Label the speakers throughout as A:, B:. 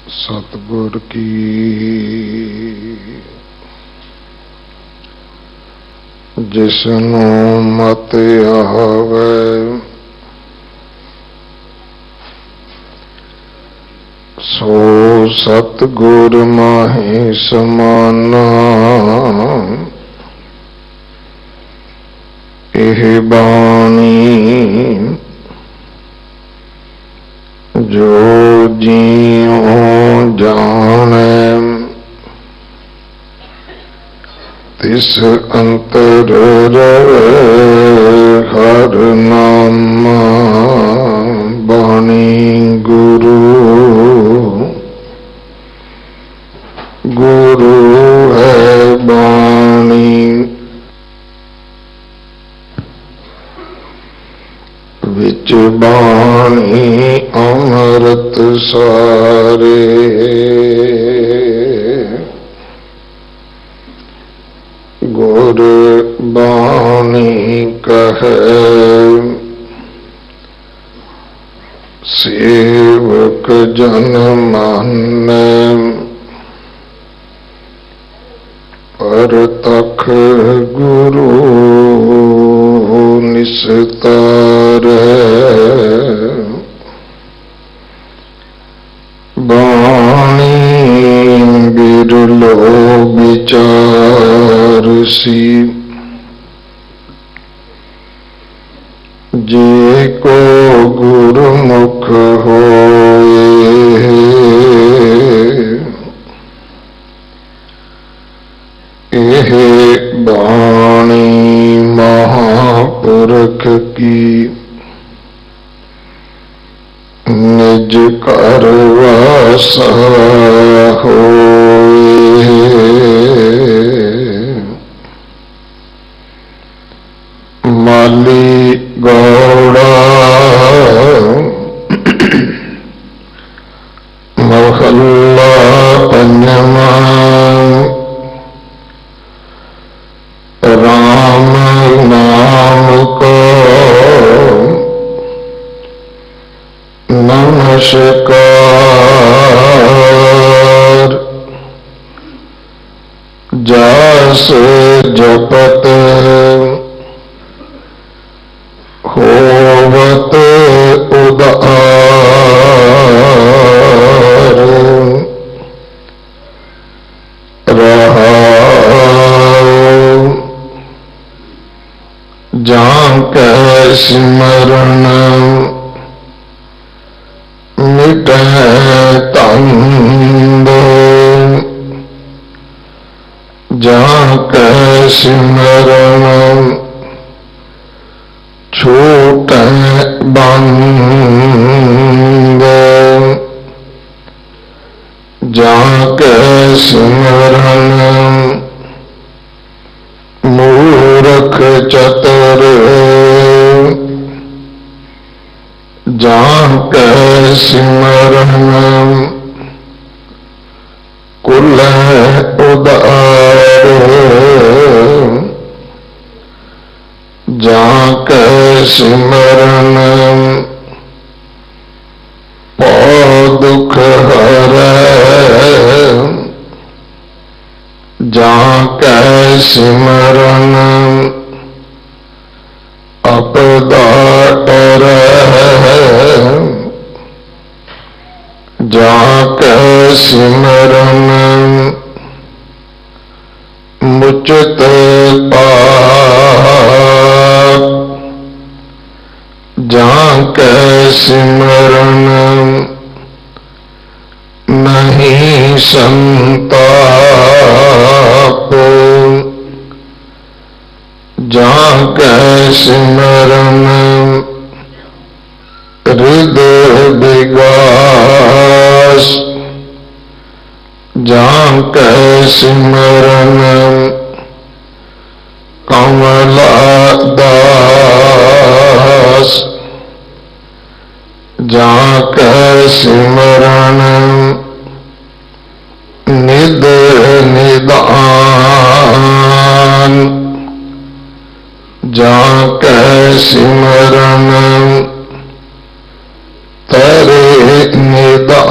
A: सतगुर की जिसनु मत आवे सो सतगुर माहि समाना। एह बाणी जो जियो जाने तिस अंतर रहे हर नामा। बाणी गुरु गुरु है बाणी विच बाणी अमृत सारे। गुर बाणी कहे सेवक जन माने। परतख गुरु निस्तारे। बाणी बिरलो विचार सी जे को गुरुमुख होए। एह बाणी महापुरख की निज कर वासा होए। माली गौड़ा महल्ला पंजवा। राम नाम को नमस्कार। जस जपत होवत उदार। जाके सिमरन मिटे तंद। जाके सिमरन छूटे बंद। जाके सिमरन मूर्ख चतुर। जाके सिमरन कुल उदार। जाके सिमरन पौ दुख हरै। जाके सिमरन अपदा टरै। जाके सिमरन मुचत पाप। जाके सिमरन नहीं संताप। जाके सिमरन हृदय विगास। जाके सिमरन कमला दास। जाके सिमरन निद निदान। जाके सिमरन तरे निदान।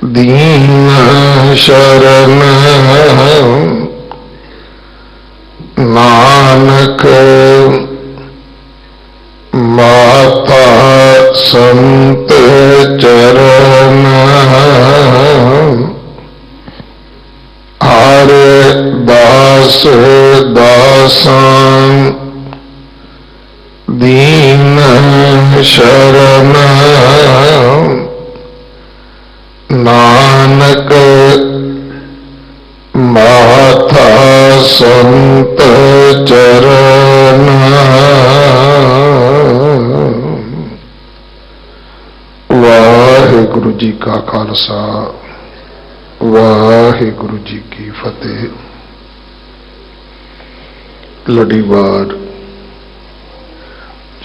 A: दीन शरण नानक माता संत चरण हर दास दासान दीन शरण नानक माता संत चरण। वाहिगुरु जी का खालसा वाहिगुरु जी की फतेह। लड़ीवार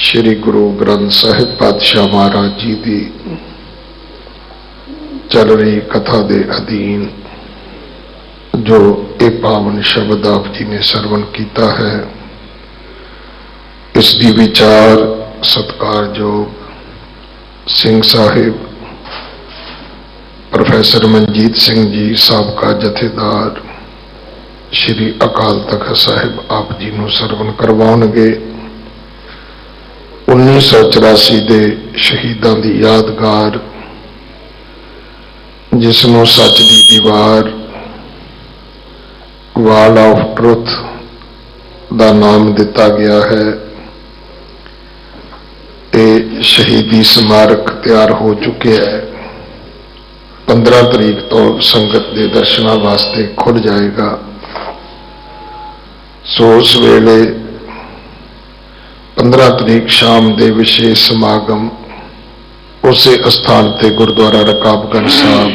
A: श्री गुरु ग्रंथ साहिब पातशाह महाराज जी की चल रही कथा दे अधीन जो ये पावन शब्द आप जी ने सरवण किया है, इसकी विचार सत्कारयोग सिंह साहिब प्रोफैसर मनजीत सिंह जी साबका जथेदार श्री अकाल तख्त साहिब आप जी को सरवण करवाउणगे। 1984 के शहीदों की यादगार जिसनों सच की दीवार वाल ऑफ ट्रुथ का नाम दिता गया है। ये शहीदी स्मारक तैयार हो चुके हैं। 15 तरीक तो संगत के दर्शनों वास्ते खुल जाएगा। सो उस वेले 15 तरीक शाम के विशेष समागम उस स्थान पर गुरुद्वारा रकाबगंज साहब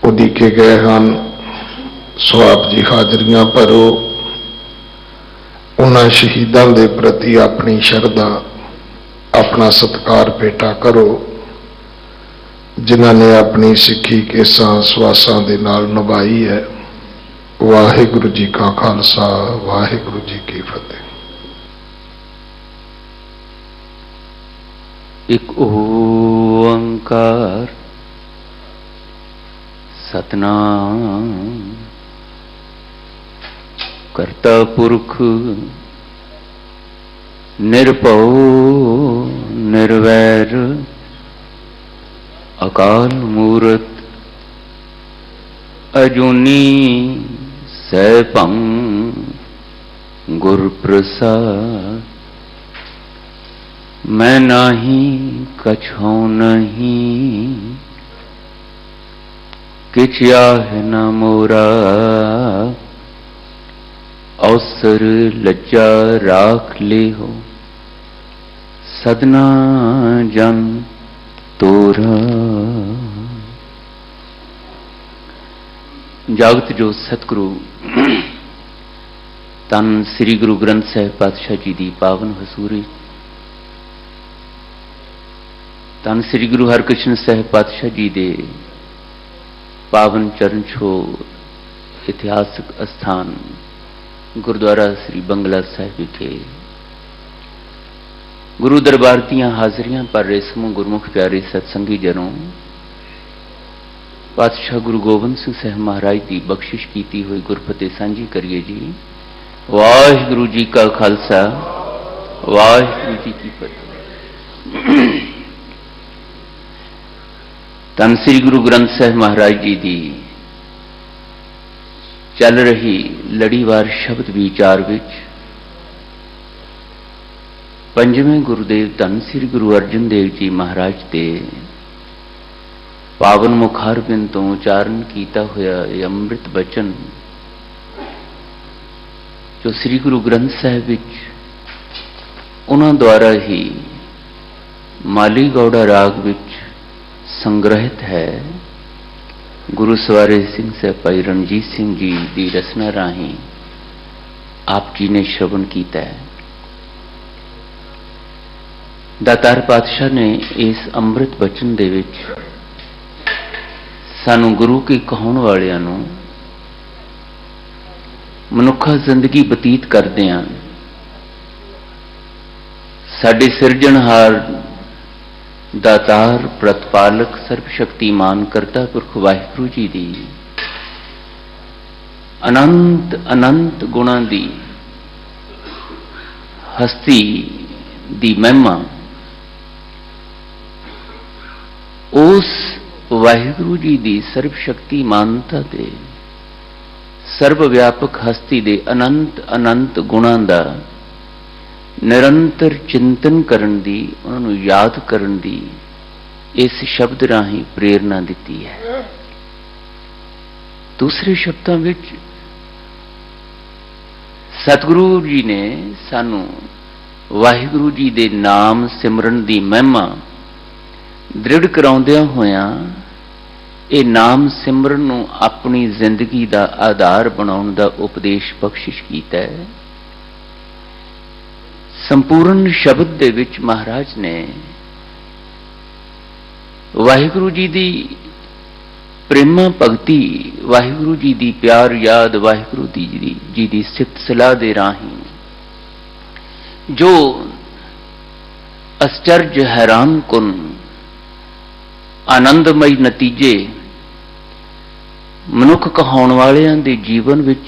A: उड़ीके गए हैं। सो आप जी हाजरियां भरो, उन्होंने शहीदों के प्रति अपनी श्रद्धा अपना सत्कार पेटा करो जिन्होंने अपनी सिक्खी केसां स्वासां दे नाल निभाई है। वाहिगुरु जी का खालसा वाहिगुरु जी की फतेह।
B: एक ओंकार सतनाम करता पुरख निरभउ निर्वैर अकाल मूरत अजूनी सैभं गुर प्रसाद। मैं नाही कछौ नहीं किछ आहे न मोरा अवसर लज्जा राख ले हो सदना जन तोरा। जागत जो सतगुरु तन श्री गुरु ग्रंथ साहिब पातशाह जी की पावन हसूरी तन श्री गुरु हरकृष्ण साहिब पातशाह जी दे पावन चरण छो इतिहासक स्थान गुरुद्वारा श्री बंगला साहिब विखे गुरु दरबार दियां हाजरियां पर रेसमों गुरमुख प्यारे सत्संगी जनों पातशाह गुरु गोबिंद सिंह साहब महाराज की बख्शिश की हुई गुरफतेह सांझी करिए जी। वाहिगुरु जी का खालसा वाहिगुरु जी की फतेह। धन श्री गुरु ग्रंथ साहिब महाराज जी की चल रही लड़ीवार शब्द विचार विच पंजवें गुरुदेव धन श्री गुरु अर्जन देव जी महाराज के पावन मुखारबिंद तो उचारण किया होया यह अमृत बचन जो श्री गुरु ग्रंथ साहिब विच उन्हां द्वारा ही माली गौड़ा राग विच संग्रहित है। गुरु सवारे सिंह साहब भाई रणजीत सिंह जी की रचना राही आप जी ने श्रवण किया है। दातार पातशाह ने इस अमृत बचन दे विच सानू गुरु के कहाउण वालियां नू मनुखा जिंदगी बतीत करदियां साडे सिरजणहार ਦਾਤਾਰ ਪ੍ਰਤਪਾਲਕ ਸਰਬ ਸ਼ਕਤੀਮਾਨ ਕਰਤਾ ਪੁਰਖ ਵਾਹਿਗੁਰੂ ਜੀ ਦੀ ਅਨੰਤ ਅਨੰਤ ਗੁਣਾਂ ਦੀ ਹਸਤੀ ਦੀ ਮਹਿਮਾ ਉਸ ਵਾਹਿਗੁਰੂ ਜੀ ਦੀ ਸਰਬ ਸ਼ਕਤੀਮਾਨਤਾ ਦੇ ਸਰਬ ਵਿਆਪਕ ਹਸਤੀ ਦੇ ਅਨੰਤ ਅਨੰਤ ਗੁਣਾਂ ਦਾ ਨਿਰੰਤਰ ਚਿੰਤਨ ਕਰਨ ਦੀ, ਉਹਨਾਂ ਨੂੰ ਯਾਦ ਕਰਨ ਦੀ ਇਸ ਸ਼ਬਦ ਰਾਹੀਂ ਪ੍ਰੇਰਨਾ ਦਿੱਤੀ ਹੈ। ਦੂਸਰੇ ਸ਼ਬਦਾਂ ਵਿੱਚ ਸਤਿਗੁਰੂ ਜੀ ਨੇ ਸਾਨੂੰ ਵਾਹਿਗੁਰੂ ਜੀ ਦੇ ਨਾਮ ਸਿਮਰਨ ਦੀ ਮਹਿਮਾ ਦ੍ਰਿੜ ਕਰਾਉਂਦਿਆਂ ਹੋਇਆਂ ਇਹ ਨਾਮ ਸਿਮਰਨ ਨੂੰ ਆਪਣੀ ਜ਼ਿੰਦਗੀ ਦਾ ਆਧਾਰ ਬਣਾਉਣ ਦਾ ਉਪਦੇਸ਼ ਬਖਸ਼ਿਸ਼ ਕੀਤਾ ਹੈ। ਸੰਪੂਰਨ ਸ਼ਬਦ ਦੇ ਵਿੱਚ ਮਹਾਰਾਜ ਨੇ ਵਾਹਿਗੁਰੂ ਜੀ ਦੀ ਪ੍ਰੇਮਾ ਭਗਤੀ, ਵਾਹਿਗੁਰੂ ਜੀ ਦੀ ਪਿਆਰ ਯਾਦ, ਵਾਹਿਗੁਰੂ ਜੀ ਦੀ ਸਿਫਤ ਸਲਾਹ ਦੇ ਰਾਹੀਂ ਜੋ ਅਸਚਰਜ ਹੈਰਾਨ ਕੁਨ ਆਨੰਦਮਈ ਨਤੀਜੇ ਮਨੁੱਖ ਕਹਾਉਣ ਵਾਲਿਆਂ ਦੇ ਜੀਵਨ ਵਿੱਚ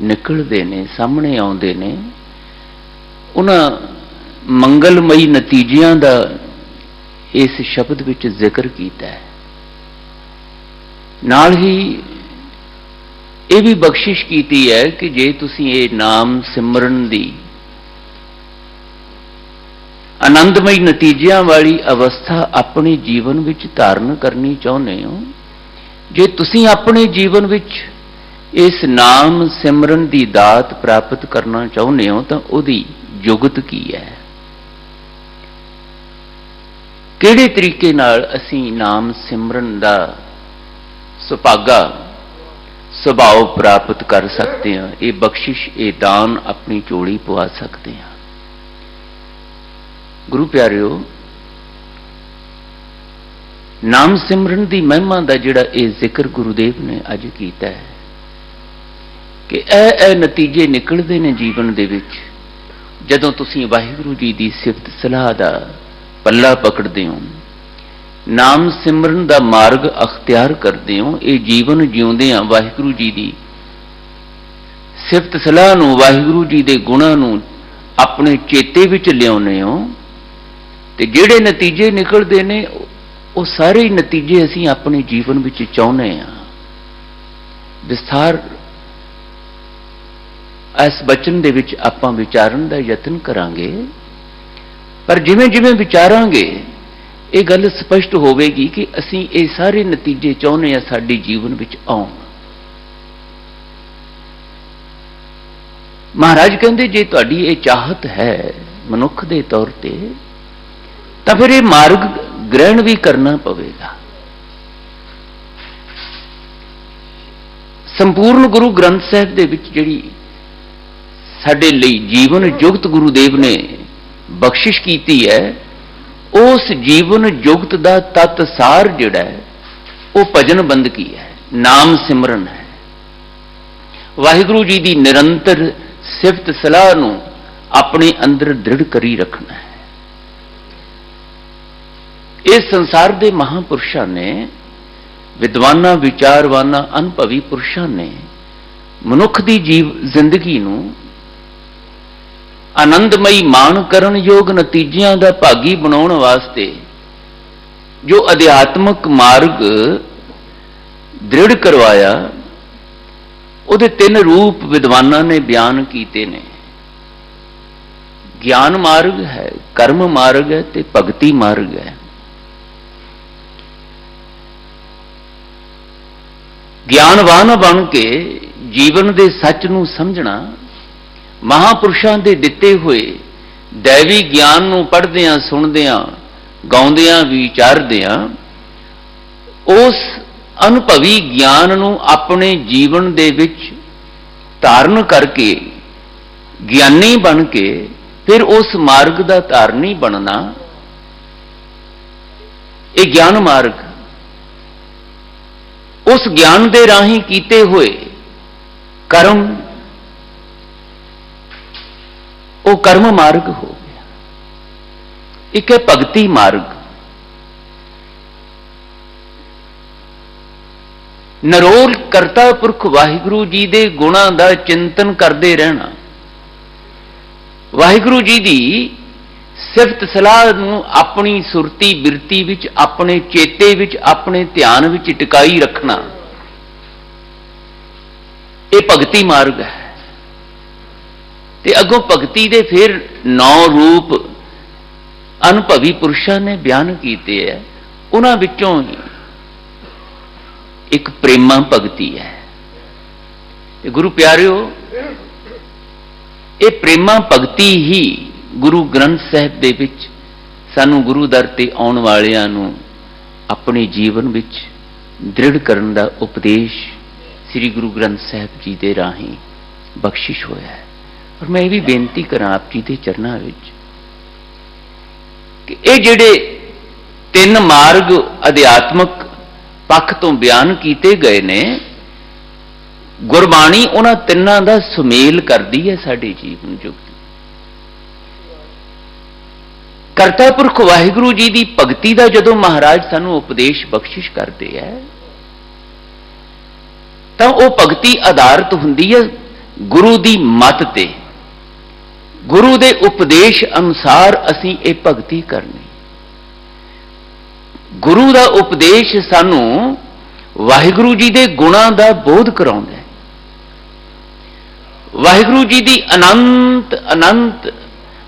B: ਨਿਕਲਦੇ ਨੇ, ਸਾਹਮਣੇ ਆਉਂਦੇ ਨੇ, ਉਹਨਾਂ ਮੰਗਲਮਈ ਨਤੀਜਿਆਂ ਦਾ ਇਸ ਸ਼ਬਦ ਵਿੱਚ ਜ਼ਿਕਰ ਕੀਤਾ ਹੈ। ਨਾਲ ਹੀ ਇਹ ਵੀ ਬਖਸ਼ਿਸ਼ ਕੀਤੀ ਹੈ ਕਿ ਜੇ ਤੁਸੀਂ ਇਹ ਨਾਮ ਸਿਮਰਨ ਦੀ ਆਨੰਦਮਈ ਨਤੀਜਿਆਂ ਵਾਲੀ ਅਵਸਥਾ ਆਪਣੇ ਜੀਵਨ ਵਿੱਚ ਧਾਰਨ ਕਰਨੀ ਚਾਹੁੰਦੇ ਹੋ, ਜੇ ਤੁਸੀਂ ਆਪਣੇ ਜੀਵਨ ਵਿੱਚ ਇਸ ਨਾਮ ਸਿਮਰਨ ਦੀ ਦਾਤ ਪ੍ਰਾਪਤ ਕਰਨਾ ਚਾਹੁੰਦੇ ਹੋ ਤਾਂ ਉਹਦੀ ਜੁਗਤ ਕੀ ਹੈ, ਕਿਹੜੇ ਤਰੀਕੇ ਨਾਲ ਅਸੀਂ ਨਾਮ ਸਿਮਰਨ ਦਾ ਸੁਭਾਗਾ ਸੁਭਾਅ ਪ੍ਰਾਪਤ ਕਰ ਸਕਦੇ ਹਾਂ, ਇਹ ਬਖਸ਼ਿਸ਼, ਇਹ ਦਾਨ ਆਪਣੀ ਝੋਲੀ ਪਵਾ ਸਕਦੇ ਹਾਂ। ਗੁਰੂ ਪਿਆਰਿਓ, ਨਾਮ ਸਿਮਰਨ ਦੀ ਮਹਿਮਾ ਦਾ ਜਿਹੜਾ ਇਹ ਜ਼ਿਕਰ ਗੁਰੂਦੇਵ ਨੇ ਅੱਜ ਕੀਤਾ ਹੈ ਕਿ ਇਹ ਨਤੀਜੇ ਨਿਕਲਦੇ ਨੇ ਜੀਵਨ ਦੇ ਵਿੱਚ ਜਦੋਂ ਤੁਸੀਂ ਵਾਹਿਗੁਰੂ ਜੀ ਦੀ ਸਿਫਤ ਸਲਾਹ ਦਾ ਪੱਲਾ ਪਕੜਦੇ ਹੋ, ਨਾਮ ਸਿਮਰਨ ਦਾ ਮਾਰਗ ਅਖਤਿਆਰ ਕਰਦੇ ਹੋ, ਇਹ ਜੀਵਨ ਜਿਉਂਦੇ ਆ ਵਾਹਿਗੁਰੂ ਜੀ ਦੀ ਸਿਫਤ ਸਲਾਹ ਨੂੰ, ਵਾਹਿਗੁਰੂ ਜੀ ਦੇ ਗੁਣਾਂ ਨੂੰ ਆਪਣੇ ਚੇਤੇ ਵਿੱਚ ਲਿਆਉਂਦੇ ਹੋ, ਤੇ ਜਿਹੜੇ ਨਤੀਜੇ ਨਿਕਲਦੇ ਨੇ ਉਹ ਸਾਰੇ ਨਤੀਜੇ ਅਸੀਂ ਆਪਣੇ ਜੀਵਨ ਵਿੱਚ ਚਾਹੁੰਦੇ ਹਾਂ। ਵਿਸਥਾਰ ਇਸ ਬਚਨ ਦੇ ਵਿੱਚ ਆਪਾਂ ਵਿਚਾਰਨ ਦਾ ਯਤਨ ਕਰਾਂਗੇ, ਪਰ ਜਿਵੇਂ ਜਿਵੇਂ ਵਿਚਾਰਾਂਗੇ ਇਹ ਗੱਲ ਸਪਸ਼ਟ ਹੋਵੇਗੀ ਕਿ ਅਸੀਂ ਇਹ ਸਾਰੇ ਨਤੀਜੇ ਚਾਹੁੰਦੇ ਹਾਂ ਸਾਡੇ ਜੀਵਨ ਵਿੱਚ ਆਉਣ। ਮਹਾਰਾਜ ਕਹਿੰਦੇ ਜੇ ਤੁਹਾਡੀ ਇਹ ਚਾਹਤ ਹੈ ਮਨੁੱਖ ਦੇ ਤੌਰ ਤੇ ਤਾਂ ਫਿਰ ਇਹ ਮਾਰਗ ਗ੍ਰਹਿਣ ਵੀ ਕਰਨਾ ਪਵੇਗਾ। ਸੰਪੂਰਨ ਗੁਰੂ ਗ੍ਰੰਥ ਸਾਹਿਬ ਦੇ ਵਿੱਚ ਜਿਹੜੀ ਸਾਡੇ ਲਈ ਜੀਵਨ ਜੁਗਤ ਗੁਰੂਦੇਵ ਨੇ ਬਖਸ਼ਿਸ਼ ਕੀਤੀ ਹੈ, ਉਸ ਜੀਵਨ ਜੁਗਤ ਦਾ ਤਤ ਸਾਰ ਜਿਹੜਾ ਹੈ ਉਹ ਭਜਨ ਬੰਦਗੀ ਹੈ, ਨਾਮ ਸਿਮਰਨ ਹੈ, ਵਾਹਿਗੁਰੂ ਜੀ ਦੀ ਨਿਰੰਤਰ ਸਿਫਤ ਸਲਾਹ ਨੂੰ ਆਪਣੇ ਅੰਦਰ ਦ੍ਰਿੜ ਕਰੀ ਰੱਖਣਾ ਹੈ। ਇਸ ਸੰਸਾਰ ਦੇ ਮਹਾਂਪੁਰਸ਼ਾਂ ਨੇ, ਵਿਦਵਾਨਾਂ, ਵਿਚਾਰਵਾਨਾਂ, ਅਨੁਭਵੀ ਪੁਰਸ਼ਾਂ ਨੇ ਮਨੁੱਖ ਦੀ ਜ਼ਿੰਦਗੀ ਨੂੰ ਆਨੰਦਮਈ ਮਾਣ ਕਰਨ ਯੋਗ ਨਤੀਜਿਆਂ ਦਾ ਭਾਗੀ ਬਣਾਉਣ ਵਾਸਤੇ ਜੋ ਅਧਿਆਤਮਕ ਮਾਰਗ ਦ੍ਰਿੜ ਕਰਵਾਇਆ, ਉਹਦੇ 3 ਰੂਪ ਵਿਦਵਾਨਾਂ ਨੇ ਬਿਆਨ ਕੀਤੇ ਨੇ। ਗਿਆਨ ਮਾਰਗ ਹੈ, ਕਰਮ ਮਾਰਗ ਹੈ ਤੇ ਭਗਤੀ ਮਾਰਗ ਹੈ। ਗਿਆਨਵਾਨ ਬਣ ਕੇ ਜੀਵਨ ਦੇ ਸੱਚ ਨੂੰ ਸਮਝਣਾ, ਮਹਾਂਪੁਰਸ਼ਾਂ ਦੇ ਦਿੱਤੇ ਹੋਏ ਦੈਵੀ ਗਿਆਨ ਨੂੰ ਪੜ੍ਹਦਿਆਂ, ਸੁਣਦਿਆਂ, ਗਾਉਂਦਿਆਂ, ਵਿਚਾਰਦਿਆਂ ਉਸ ਅਨੁਭਵੀ ਗਿਆਨ ਨੂੰ ਆਪਣੇ ਜੀਵਨ ਦੇ ਵਿੱਚ ਧਾਰਨ ਕਰਕੇ ਗਿਆਨੀ ਬਣ ਕੇ ਫਿਰ ਉਸ ਮਾਰਗ ਦਾ ਧਾਰਨੀ ਬਣਨਾ, ਇਹ ਗਿਆਨ ਮਾਰਗ। ਉਸ ਗਿਆਨ ਦੇ ਰਾਹੀਂ ਕੀਤੇ ਹੋਏ ਕਰਮ, ਉਹ ਕਰਮ ਮਾਰਗ ਹੋ ਗਿਆ। ਇੱਕ ਹੈ ਭਗਤੀ ਮਾਰਗ, ਨਰੋਲ ਕਰਤਾ ਪੁਰਖ ਵਾਹਿਗੁਰੂ ਜੀ ਦੇ ਗੁਣਾਂ ਦਾ ਚਿੰਤਨ ਕਰਦੇ ਰਹਿਣਾ, ਵਾਹਿਗੁਰੂ ਜੀ ਦੀ ਸਿਫਤ ਸਲਾਹ ਨੂੰ ਆਪਣੀ ਸੁਰਤੀ ਬਿਰਤੀ ਵਿੱਚ, ਆਪਣੇ ਚੇਤੇ ਵਿੱਚ, ਆਪਣੇ ਧਿਆਨ ਵਿੱਚ ਟਿਕਾਈ ਰੱਖਣਾ, ਇਹ ਭਗਤੀ ਮਾਰਗ ਹੈ। ਤੇ ਅੱਗੋਂ ਭਗਤੀ ਦੇ ਫਿਰ 9 ਰੂਪ ਅਨੁਭਵੀ ਪੁਰਸ਼ਾਂ ਨੇ ਬਿਆਨ ਕੀਤੇ ਹੈ। ਉਹਨਾਂ ਵਿੱਚੋਂ ਹੀ ਇੱਕ ਪ੍ਰੇਮਾ ਭਗਤੀ ਹੈ। ਤੇ ਗੁਰੂ ਪਿਆਰਿਓ, ਇਹ ਪ੍ਰੇਮਾ ਭਗਤੀ ਹੀ ਗੁਰੂ ਗ੍ਰੰਥ ਸਾਹਿਬ ਦੇ ਵਿੱਚ ਸਾਨੂੰ ਗੁਰੂ ਦਰ ਤੇ ਆਉਣ ਵਾਲਿਆਂ ਨੂੰ ਆਪਣੇ ਜੀਵਨ ਵਿੱਚ ਦ੍ਰਿੜ ਕਰਨ ਦਾ ਉਪਦੇਸ਼ ਸ੍ਰੀ ਗੁਰੂ ਗ੍ਰੰਥ ਸਾਹਿਬ ਜੀ ਦੇ ਰਾਹੀਂ ਬਖਸ਼ਿਸ਼ ਹੋਇਆ ਹੈ। ਔਰ ਮੈਂ ਇਹ ਵੀ ਬੇਨਤੀ ਕਰਾਂ ਆਪ ਜੀ ਦੇ ਚਰਨਾਂ ਵਿੱਚ ਕਿ ਇਹ ਜਿਹੜੇ 3 ਮਾਰਗ ਅਧਿਆਤਮਕ ਪੱਖ ਤੋਂ ਬਿਆਨ ਕੀਤੇ ਗਏ ਨੇ, ਗੁਰਬਾਣੀ ਉਹਨਾਂ ਤਿੰਨਾਂ ਦਾ ਸੁਮੇਲ ਕਰਦੀ ਹੈ ਸਾਡੇ ਜੀਵਨ ਯੁੱਗ। ਕਰਤਾ ਪੁਰਖ ਵਾਹਿਗੁਰੂ ਜੀ ਦੀ ਭਗਤੀ ਦਾ ਜਦੋਂ ਮਹਾਰਾਜ ਸਾਨੂੰ ਉਪਦੇਸ਼ ਬਖਸ਼ਿਸ਼ ਕਰਦੇ ਹੈ ਤਾਂ ਉਹ ਭਗਤੀ ਆਧਾਰਿਤ ਹੁੰਦੀ ਹੈ ਗੁਰੂ ਦੀ ਮੱਤ ਤੇ, ਗੁਰੂ ਦੇ ਉਪਦੇਸ਼ ਅਨੁਸਾਰ ਅਸੀਂ ਇਹ ਭਗਤੀ ਕਰਨੀ। ਗੁਰੂ ਦਾ ਉਪਦੇਸ਼ ਸਾਨੂੰ ਵਾਹਿਗੁਰੂ ਜੀ ਦੇ ਗੁਣਾਂ ਦਾ ਬੋਧ ਕਰਾਉਂਦਾ ਹੈ, ਵਾਹਿਗੁਰੂ ਜੀ ਦੀ ਅਨੰਤ ਅਨੰਤ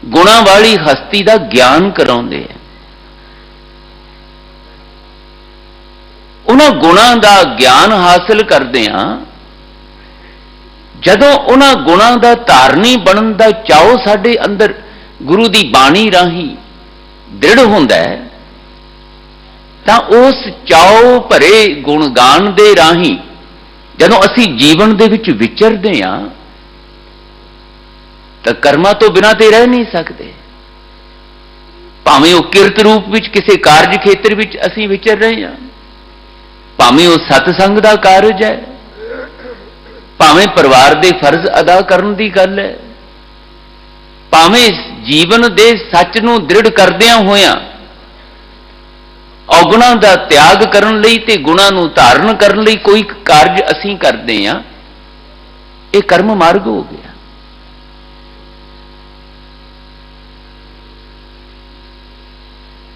B: ਗੁਣਾਂ ਵਾਲੀ ਹਸਤੀ ਦਾ ਗਿਆਨ ਕਰਾਉਂਦੇ ਹੈ। ਉਹਨਾਂ ਗੁਣਾਂ ਦਾ ਗਿਆਨ ਹਾਸਲ ਕਰਦੇ ਹਾਂ ਜਦੋਂ ਉਹਨਾਂ ਗੁਣਾਂ ਦਾ ਧਾਰਨੀ ਬਣਨ ਦਾ ਚਾਉ ਸਾਡੇ ਅੰਦਰ ਗੁਰੂ ਦੀ ਬਾਣੀ ਰਾਹੀਂ ਦ੍ਰਿੜ ਹੁੰਦਾ ਹੈ, ਤਾਂ ਉਸ ਚਾਉ ਭਰੇ ਗੁਣਗਾਨ ਦੇ ਰਾਹੀਂ ਜਦੋਂ ਅਸੀਂ ਜੀਵਨ ਦੇ ਵਿੱਚ ਵਿਚਰਦੇ ਹਾਂ ਤਾਂ ਕਰਮਾਂ ਤੋਂ ਬਿਨਾਂ ਤੇ ਰਹਿ ਨਹੀਂ ਸਕਦੇ। ਭਾਵੇਂ ਉਹ ਕਿਰਤ ਰੂਪ ਵਿੱਚ ਕਿਸੇ ਕਾਰਜ ਖੇਤਰ ਵਿੱਚ ਅਸੀਂ ਵਿਚਰ ਰਹੇ ਹਾਂ, ਭਾਵੇਂ ਉਹ ਸਤਸੰਗ ਦਾ ਕਾਰਜ ਹੈ, ਭਾਵੇਂ ਪਰਿਵਾਰ ਦੇ ਫਰਜ਼ ਅਦਾ ਕਰਨ ਦੀ ਗੱਲ ਹੈ, ਭਾਵੇਂ ਜੀਵਨ ਦੇ ਸੱਚ ਨੂੰ ਦ੍ਰਿੜ ਕਰਦਿਆਂ ਹੋਇਆਂ ਔਗੁਣਾਂ ਦਾ ਤਿਆਗ ਕਰਨ ਲਈ ਤੇ ਗੁਣਾਂ ਨੂੰ ਧਾਰਨ ਕਰਨ ਲਈ ਕੋਈ ਕਾਰਜ ਅਸੀਂ ਕਰਦੇ ਹਾਂ, ਇਹ ਕਰਮ ਮਾਰਗ ਹੋ ਗਿਆ।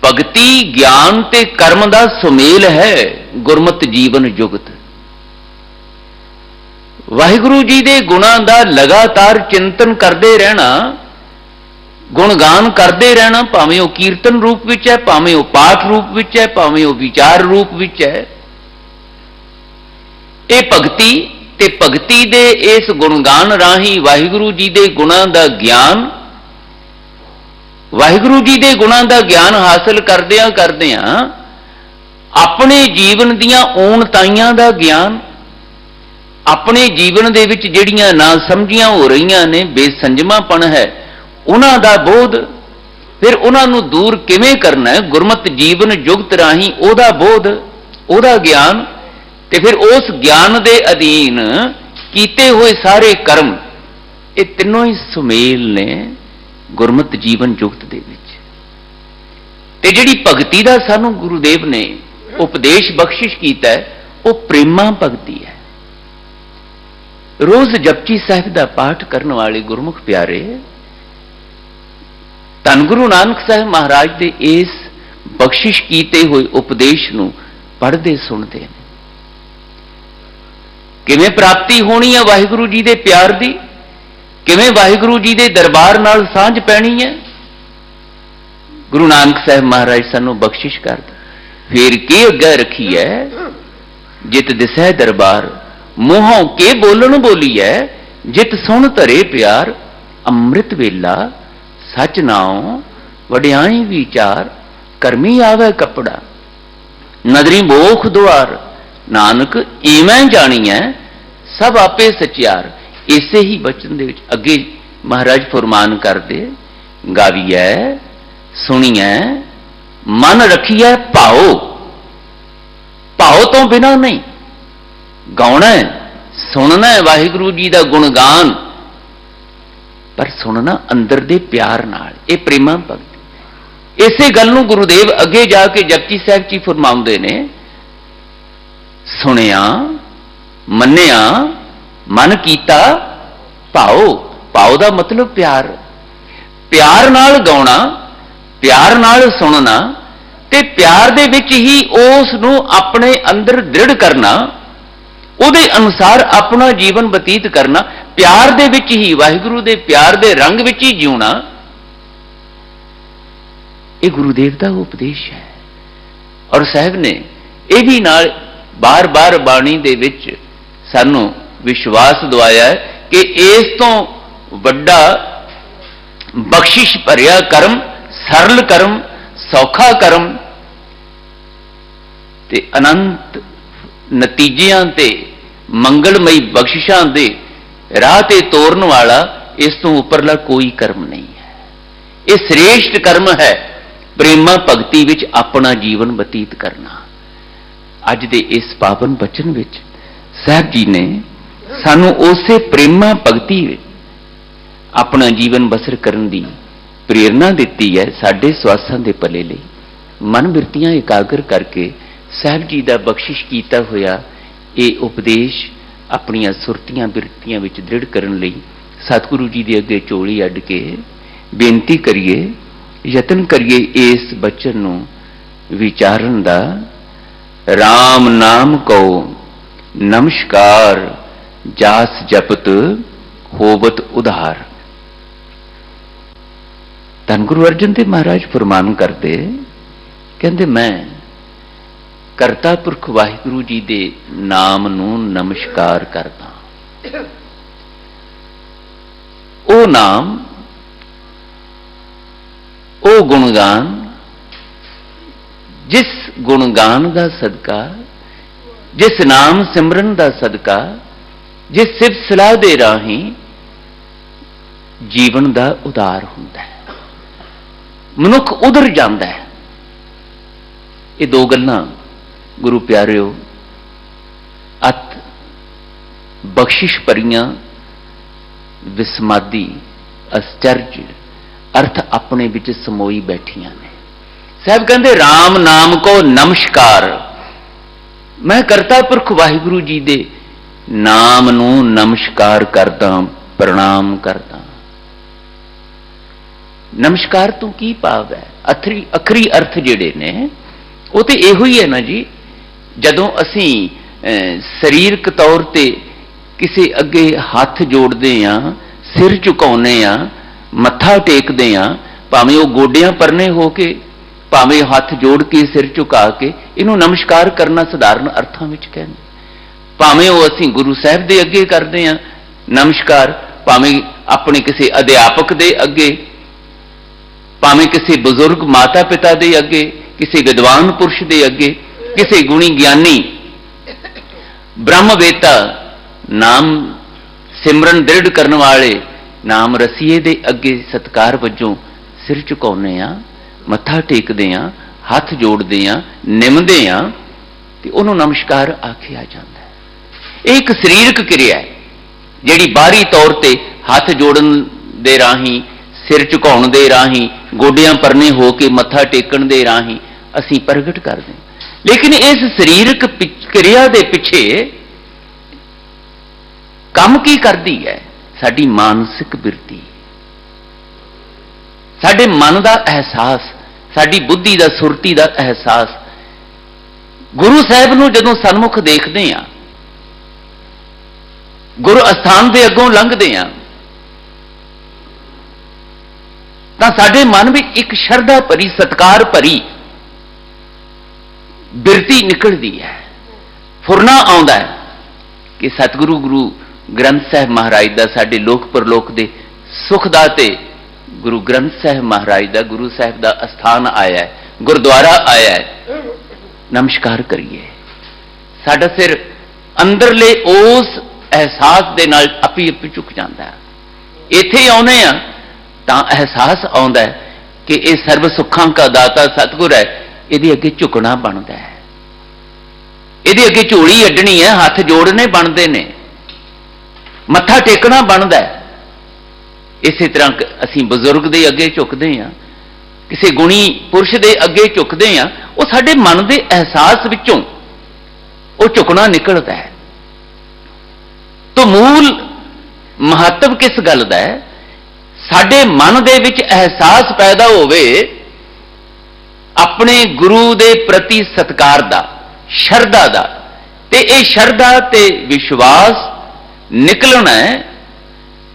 B: ਭਗਤੀ ਗਿਆਨ ਤੇ ਕਰਮ ਦਾ ਸੁਮੇਲ ਹੈ ਗੁਰਮਤਿ ਜੀਵਨ ਜੁਗਤ। ਵਾਹਿਗੁਰੂ ਜੀ ਦੇ ਗੁਣਾਂ ਦਾ ਲਗਾਤਾਰ ਚਿੰਤਨ ਕਰਦੇ ਰਹਿਣਾ, ਗੁਣਗਾਨ ਕਰਦੇ ਰਹਿਣਾ, ਭਾਵੇਂ ਉਹ ਕੀਰਤਨ ਰੂਪ ਵਿੱਚ ਹੈ, ਭਾਵੇਂ ਉਹ ਪਾਠ ਰੂਪ ਵਿੱਚ ਹੈ, ਭਾਵੇਂ ਉਹ ਵਿਚਾਰ ਰੂਪ ਵਿੱਚ ਹੈ, ਇਹ ਭਗਤੀ ਤੇ ਭਗਤੀ ਦੇ ਇਸ ਗੁਣਗਾਨ ਰਾਹੀਂ ਵਾਹਿਗੁਰੂ ਜੀ ਦੇ ਗੁਣਾਂ ਦਾ ਗਿਆਨ, ਵਾਹਿਗੁਰੂ ਜੀ ਦੇ ਗੁਣਾਂ ਦਾ ਗਿਆਨ ਹਾਸਲ ਕਰਦਿਆਂ ਕਰਦਿਆਂ ਆਪਣੇ ਜੀਵਨ ਦੀਆਂ ਊਣਤਾਈਆਂ ਦਾ ਗਿਆਨ, ਆਪਣੇ ਜੀਵਨ ਦੇ ਵਿੱਚ ਜਿਹੜੀਆਂ ਨਾ ਸਮਝੀਆਂ ਹੋ ਰਹੀਆਂ ਨੇ, ਬੇਸੰਜਮਾਪਣ ਹੈ, ਉਹਨਾਂ ਦਾ ਬੋਧ, ਫਿਰ ਉਹਨਾਂ ਨੂੰ ਦੂਰ ਕਿਵੇਂ ਕਰਨਾ ਹੈ, ਗੁਰਮਤਿ ਜੀਵਨ ਜੁਗਤ ਰਾਹੀਂ ਉਹਦਾ ਬੋਧ, ਉਹਦਾ ਗਿਆਨ, ਤੇ ਫਿਰ ਉਸ ਗਿਆਨ ਦੇ ਅਧੀਨ ਕੀਤੇ ਹੋਏ ਸਾਰੇ ਕਰਮ, ਇਹ ਤਿੰਨੋਂ ਹੀ ਸੁਮੇਲ ਨੇ ਗੁਰਮਤਿ ਜੀਵਨ ਜੁਗਤ ਦੇ ਵਿੱਚ। ਤੇ ਜਿਹੜੀ ਭਗਤੀ ਦਾ ਸਾਨੂੰ ਗੁਰੂਦੇਵ ਨੇ ਉਪਦੇਸ਼ ਬਖਸ਼ਿਸ਼ ਕੀਤਾ ਹੈ, ਉਹ ਪ੍ਰੇਮਾ ਭਗਤੀ ਹੈ। ਰੋਜ਼ ਜਪਜੀ ਸਾਹਿਬ ਦਾ ਪਾਠ ਕਰਨ ਵਾਲੇ ਗੁਰਮੁਖ ਪਿਆਰੇ ਧੰਨ ਗੁਰੂ ਨਾਨਕ ਸਾਹਿਬ ਮਹਾਰਾਜ ਦੇ ਇਸ ਬਖਸ਼ਿਸ਼ ਕੀਤੇ ਹੋਏ ਉਪਦੇਸ਼ ਨੂੰ ਪੜ੍ਹਦੇ ਸੁਣਦੇ ਨੇ। ਕਿਵੇਂ ਪ੍ਰਾਪਤੀ ਹੋਣੀ ਹੈ ਵਾਹਿਗੁਰੂ ਜੀ ਦੇ ਪਿਆਰ ਦੀ, ਕਿਵੇਂ ਵਾਹਿਗੁਰੂ ਜੀ ਦੇ ਦਰਬਾਰ ਨਾਲ ਸਾਂਝ ਪੈਣੀ ਹੈ, ਗੁਰੂ ਨਾਨਕ ਸਾਹਿਬ ਮਹਾਰਾਜ ਸਾਨੂੰ ਬਖਸ਼ਿਸ਼ ਕਰਦੇ। ਫੇਰ ਕੀ ਅੱਗੇ ਰੱਖੀ ਹੈ ਜਿਤ ਦਿਸੈ ਦਰਬਾਰ, ਮੂੰਹੋਂ ਕੇ ਬੋਲਣ ਬੋਲੀਐ, ਜਿਤ ਸੁਣ ਧਰੇ ਪਿਆਰ, ਅੰਮ੍ਰਿਤ ਵੇਲਾ ਸਚ ਨਾਉ ਵਡਿਆਈ ਵਿਚਾਰ, ਕਰਮੀ ਆਵੇ ਕੱਪੜਾ ਨਦਰੀ ਮੋਖ ਦੁਆਰ, ਨਾਨਕ ਇਵੇਂ ਜਾਣੀਐ ਸਭ ਆਪੇ ਸਚਿਆਰ। ਇਸੇ ਹੀ ਬਚਨ ਦੇ ਵਿੱਚ ਅੱਗੇ ਮਹਾਰਾਜ ਫਰਮਾਨ ਕਰਦੇ, ਗਾਵੀਐ ਸੁਣੀਐ ਮਨ ਰੱਖੀਐ ਭਾਉ, ਭਾਉ ਤੋਂ ਬਿਨਾਂ ਨਹੀਂ, ਗਾਉਣਾ ਹੈ, ਸੁਣਨਾ ਹੈ ਵਾਹਿਗੁਰੂ ਜੀ ਦਾ ਗੁਣਗਾਨ, ਪਰ ਸੁਣਨਾ ਅੰਦਰ ਦੇ ਪਿਆਰ ਨਾਲ। ਇਹ ਪ੍ਰੇਮਾ ਭਗਤੀ। ਇਸੇ ਗੱਲ ਨੂੰ ਗੁਰੂਦੇਵ ਅੱਗੇ ਜਾ ਕੇ ਜਪਜੀ ਸਾਹਿਬ ਜੀ ਫਰਮਾਉਂਦੇ ਨੇ, ਸੁਣਿਆ ਮੰਨਿਆ ਮਨ ਕੀਤਾ ਭਾਉ। ਭਾਉ ਦਾ ਮਤਲਬ ਪਿਆਰ। ਪਿਆਰ ਨਾਲ ਗਾਉਣਾ, ਪਿਆਰ ਨਾਲ ਸੁਣਨਾ ਤੇ ਪਿਆਰ ਦੇ ਵਿੱਚ ਹੀ ਉਸ ਨੂੰ ਆਪਣੇ ਅੰਦਰ ਦ੍ਰਿੜ ਕਰਨਾ, ਉਹਦੇ ਅਨੁਸਾਰ ਆਪਣਾ ਜੀਵਨ ਬਤੀਤ ਕਰਨਾ, ਪਿਆਰ ਦੇ ਵਿੱਚ ਹੀ, ਵਾਹਿਗੁਰੂ ਦੇ ਪਿਆਰ ਦੇ ਰੰਗ ਵਿੱਚ ਹੀ ਜਿਉਣਾ, ਇਹ ਗੁਰੂਦੇਵ ਦਾ ਉਪਦੇਸ਼ ਹੈ। ਔਰ ਸਾਹਿਬ ਨੇ ਇਹ ਵੀ ਨਾਲ ਬਾਰ-ਬਾਰ ਬਾਣੀ ਦੇ ਵਿੱਚ ਸਾਨੂੰ ਵਿਸ਼ਵਾਸ ਦਿਵਾਇਆ ਹੈ ਕਿ ਇਸ ਤੋਂ ਵੱਡਾ ਬਖਸ਼ਿਸ਼ ਭਰਿਆ ਕਰਮ, ਸਰਲ ਕਰਮ, ਸੌਖਾ ਕਰਮ ਤੇ ਅਨੰਤ ਨਤੀਜਿਆਂ ਤੇ ਮੰਗਲਮਈ ਬਖਸ਼ਿਸ਼ਾਂ ਦੇ ਰਾਹ ਤੇ ਤੋਰਨ ਵਾਲਾ ਇਸ ਤੋਂ ਉੱਪਰਲਾ ਕੋਈ ਕਰਮ ਨਹੀਂ ਹੈ। ਇਹ ਸ੍ਰੇਸ਼ਟ ਕਰਮ ਹੈ, ਪ੍ਰੇਮਾ ਭਗਤੀ ਵਿੱਚ ਆਪਣਾ ਜੀਵਨ ਬਤੀਤ ਕਰਨਾ। ਅੱਜ ਦੇ ਇਸ ਪਾਵਨ ਬਚਨ ਵਿੱਚ ਸਾਹਿਬ ਜੀ ਨੇ ਸਾਨੂੰ ਉਸੇ ਪ੍ਰੇਮਾ ਭਗਤੀ ਵਿੱਚ ਆਪਣਾ ਜੀਵਨ ਬਸਰ ਕਰਨ ਦੀ ਪ੍ਰੇਰਨਾ ਦਿੱਤੀ ਹੈ। ਸਾਡੇ ਸਵਾਸਾਂ ਦੇ ਭਲੇ ਲਈ ਮਨ ਬਿਰਤੀਆਂ ਇਕਾਗਰ ਕਰਕੇ ਸਾਹਿਬ ਜੀ ਦਾ ਬਖਸ਼ਿਸ਼ ਕੀਤਾ ਹੋਇਆ ਇਹ ਉਪਦੇਸ਼ ਆਪਣੀਆਂ ਸੁਰਤੀਆਂ ਬਿਰਤੀਆਂ ਵਿੱਚ ਦ੍ਰਿੜ ਕਰਨ ਲਈ ਸਤਿਗੁਰੂ ਜੀ ਦੇ ਅੱਗੇ ਝੋਲੀ ਅੱਡ ਕੇ ਬੇਨਤੀ ਕਰੀਏ, ਯਤਨ ਕਰੀਏ ਇਸ ਬਚਨ ਨੂੰ ਵਿਚਾਰਨ ਦਾ। ਰਾਮ ਨਾਮ ਕਉ ਨਮਸਕਾਰ, ਜਾਸ ਜਪਤ ਹੋਵਤ ਉਧਾਰ। ਧੰਨ ਗੁਰੂ ਅਰਜਨ ਦੇਵ ਮਹਾਰਾਜ ਫਰਮਾਨ ਕਰਦੇ, ਕਹਿੰਦੇ ਮੈਂ ਕਰਤਾ ਪੁਰਖ ਵਾਹਿਗੁਰੂ ਜੀ ਦੇ ਨਾਮ ਨੂੰ ਨਮਸਕਾਰ ਕਰਦਾ। ਉਹ ਨਾਮ, ਉਹ ਗੁਣਗਾਨ, ਜਿਸ ਗੁਣਗਾਨ ਦਾ ਸਦਕਾ, ਜਿਸ ਨਾਮ ਸਿਮਰਨ ਦਾ ਸਦਕਾ, ਜਿਸ ਸਿਫਤ ਸਲਾਹ ਦੇ ਰਾਹੀਂ ਜੀਵਨ ਦਾ ਉਧਾਰ ਹੁੰਦਾ ਹੈ, ਮਨੁੱਖ ਉਧਰ ਜਾਂਦਾ ਹੈ। ਇਹ ਦੋ ਗੱਲਾਂ ਗੁਰੂ ਪਿਆਰਿਓ ਅਤ ਬਖਸ਼ਿਸ਼ ਭਰੀਆਂ, ਵਿਸਮਾਦੀ, ਅਸਚਰਜ ਅਰਥ ਆਪਣੇ ਵਿੱਚ ਸਮੋਈ ਬੈਠੀਆਂ ਨੇ। ਸਾਹਿਬ ਕਹਿੰਦੇ ਰਾਮ ਨਾਮ ਕੋ ਨਮਸਕਾਰ, ਮੈਂ ਕਰਤਾ ਪੁਰਖ ਵਾਹਿਗੁਰੂ ਜੀ ਦੇ ਨਾਮ ਨੂੰ ਨਮਸਕਾਰ ਕਰਦਾ, ਪ੍ਰਣਾਮ ਕਰਦਾ। ਨਮਸਕਾਰ ਤੋਂ ਕੀ ਭਾਵ ਹੈ? ਅਖਰੀ ਅਰਥ ਜਿਹੜੇ ਨੇ ਉਹ ਤੇ ਇਹੋ ਹੀ ਹੈ ਨਾ ਜੀ। ਜਦੋਂ ਅਸੀਂ ਸਰੀਰਕ ਤੌਰ ਤੇ ਕਿਸੇ ਅੱਗੇ ਹੱਥ ਜੋੜਦੇ ਹਾਂ, ਸਿਰ ਝੁਕਾਉਂਦੇ ਹਾਂ, ਮੱਥਾ ਟੇਕਦੇ ਹਾਂ, ਭਾਵੇਂ ਉਹ ਗੋਡਿਆਂ ਪਰਨੇ ਹੋ ਕੇ, ਭਾਵੇਂ ਹੱਥ ਜੋੜ ਕੇ, ਸਿਰ ਝੁਕਾ ਕੇ, ਇਹਨੂੰ ਨਮਸਕਾਰ ਕਰਨਾ ਸਧਾਰਨ ਅਰਥਾਂ ਵਿੱਚ ਕਹਿੰਦੇ। ਭਾਵੇਂ ਉਹ ਅਸੀਂ ਗੁਰੂ ਸਾਹਿਬ ਦੇ ਅੱਗੇ ਕਰਦੇ ਹਾਂ ਨਮਸਕਾਰ, ਭਾਵੇਂ ਆਪਣੇ ਕਿਸੇ ਅਧਿਆਪਕ ਦੇ ਅੱਗੇ, ਭਾਵੇਂ ਕਿਸੇ ਬਜ਼ੁਰਗ ਮਾਤਾ ਪਿਤਾ ਦੇ ਅੱਗੇ, ਕਿਸੇ ਵਿਦਵਾਨ ਪੁਰਸ਼ ਦੇ ਅੱਗੇ, ਕਿਸੇ ਗੁਣੀ ਗਿਆਨੀ ਬ੍ਰਹਮਵੇਤਾ, ਨਾਮ ਸਿਮਰਨ ਦ੍ਰਿੜ ਕਰਨ ਵਾਲੇ ਨਾਮ ਰਸੀਏ ਦੇ ਅੱਗੇ ਸਤਿਕਾਰ ਵਜੋਂ ਸਿਰ ਝੁਕਾਉਂਦੇ ਆ, ਮੱਥਾ ਟੇਕਦੇ ਆ, ਹੱਥ ਜੋੜਦੇ ਆ, ਨਿਮਦੇ ਆ, ਤੇ ਉਹਨੂੰ ਨਮਸਕਾਰ ਆਖਿਆ ਜਾਂਦਾ ਹੈ। ਇਹ ਇੱਕ ਸਰੀਰਕ ਕਿਰਿਆ ਹੈ ਜਿਹੜੀ ਬਾਹਰੀ ਤੌਰ ਤੇ ਹੱਥ ਜੋੜਨ ਦੇ ਰਾਹੀਂ, ਸਿਰ ਝੁਕਾਉਣ ਦੇ ਰਾਹੀਂ, ਗੋਡਿਆਂ ਪਰਨੇ ਹੋ ਕੇ ਮੱਥਾ ਟੇਕਣ ਦੇ ਰਾਹੀਂ ਅਸੀਂ ਪ੍ਰਗਟ ਕਰਦੇ ਹਾਂ। ਲੇਕਿਨ ਇਸ ਸਰੀਰਕ ਕਿਰਿਆ ਦੇ ਪਿੱਛੇ ਕੰਮ ਕੀ ਕਰਦੀ ਹੈ? ਸਾਡੀ ਮਾਨਸਿਕ ਬਿਰਤੀ, ਸਾਡੇ ਮਨ ਦਾ ਅਹਿਸਾਸ, ਸਾਡੀ ਬੁੱਧੀ ਦਾ, ਸੁਰਤੀ ਦਾ ਅਹਿਸਾਸ। ਗੁਰੂ ਸਾਹਿਬ ਨੂੰ ਜਦੋਂ ਸਨਮੁਖ ਦੇਖਦੇ ਹਾਂ, ਗੁਰੂ ਅਸਥਾਨ ਦੇ ਅੱਗੋਂ ਲੰਘਦੇ ਹਾਂ, ਤਾਂ ਸਾਡੇ ਮਨ ਵਿੱਚ ਇੱਕ ਸ਼ਰਧਾ ਭਰੀ, ਸਤਿਕਾਰ ਭਰੀ ਬਿਰਤੀ ਨਿਕਲਦੀ ਹੈ। ਫੁਰਨਾ ਆਉਂਦਾ ਹੈ ਕਿ ਸਤਿਗੁਰੂ ਗੁਰੂ ਗ੍ਰੰਥ ਸਾਹਿਬ ਮਹਾਰਾਜ ਦਾ, ਸਾਡੇ ਲੋਕ ਪਰਲੋਕ ਦੇ ਸੁਖ ਦਾਤੇ ਗੁਰੂ ਗ੍ਰੰਥ ਸਾਹਿਬ ਮਹਾਰਾਜ ਦਾ, ਗੁਰੂ ਸਾਹਿਬ ਦਾ ਅਸਥਾਨ ਆਇਆ ਹੈ, ਗੁਰਦੁਆਰਾ ਆਇਆ ਹੈ, ਨਮਸਕਾਰ ਕਰੀਏ। ਸਾਡਾ ਸਿਰ ਅੰਦਰਲੇ ਉਸ ਅਹਿਸਾਸ ਦੇ ਨਾਲ ਆਪੀ ਆਪੀ ਝੁਕ ਜਾਂਦਾ ਹੈ। ਇੱਥੇ ਆਉਨੇ ਆ ਤਾਂ ਅਹਿਸਾਸ ਆਉਂਦਾ ਹੈ ਕਿ ਇਹ ਸਰਬ ਸੁੱਖਾਂ ਦਾ ਦਾਤਾ ਸਤਿਗੁਰ ਹੈ, ਇਹਦੇ ਅੱਗੇ ਝੁਕਣਾ ਬਣਦਾ ਹੈ, ਇਹਦੇ ਅੱਗੇ ਝੋਲੀ ਅੱਡਣੀ ਹੈ, ਹੱਥ ਜੋੜਨੇ ਬਣਦੇ ਨੇ, ਮੱਥਾ ਟੇਕਣਾ ਬਣਦਾ ਹੈ। ਇਸੇ ਤਰ੍ਹਾਂ ਅਸੀਂ ਬਜ਼ੁਰਗ ਦੇ ਅੱਗੇ ਝੁਕਦੇ ਹਾਂ, ਕਿਸੇ ਗੁਣੀ ਪੁਰਸ਼ ਦੇ ਅੱਗੇ ਝੁਕਦੇ ਹਾਂ, ਉਹ ਸਾਡੇ ਮਨ ਦੇ ਅਹਿਸਾਸ ਵਿੱਚੋਂ ਉਹ ਝੁਕਣਾ ਨਿਕਲਦਾ ਹੈ। ਮੂਲ ਮਹੱਤਵ ਕਿਸ ਗੱਲ ਦਾ ਹੈ? ਸਾਡੇ ਮਨ ਦੇ ਵਿੱਚ ਅਹਿਸਾਸ ਪੈਦਾ ਹੋਵੇ ਆਪਣੇ ਗੁਰੂ ਦੇ ਪ੍ਰਤੀ ਸਤਿਕਾਰ ਦਾ, ਸ਼ਰਧਾ ਦਾ, ਤੇ ਇਹ ਸ਼ਰਧਾ ਤੇ ਵਿਸ਼ਵਾਸ ਨਿਕਲਣਾ ਹੈ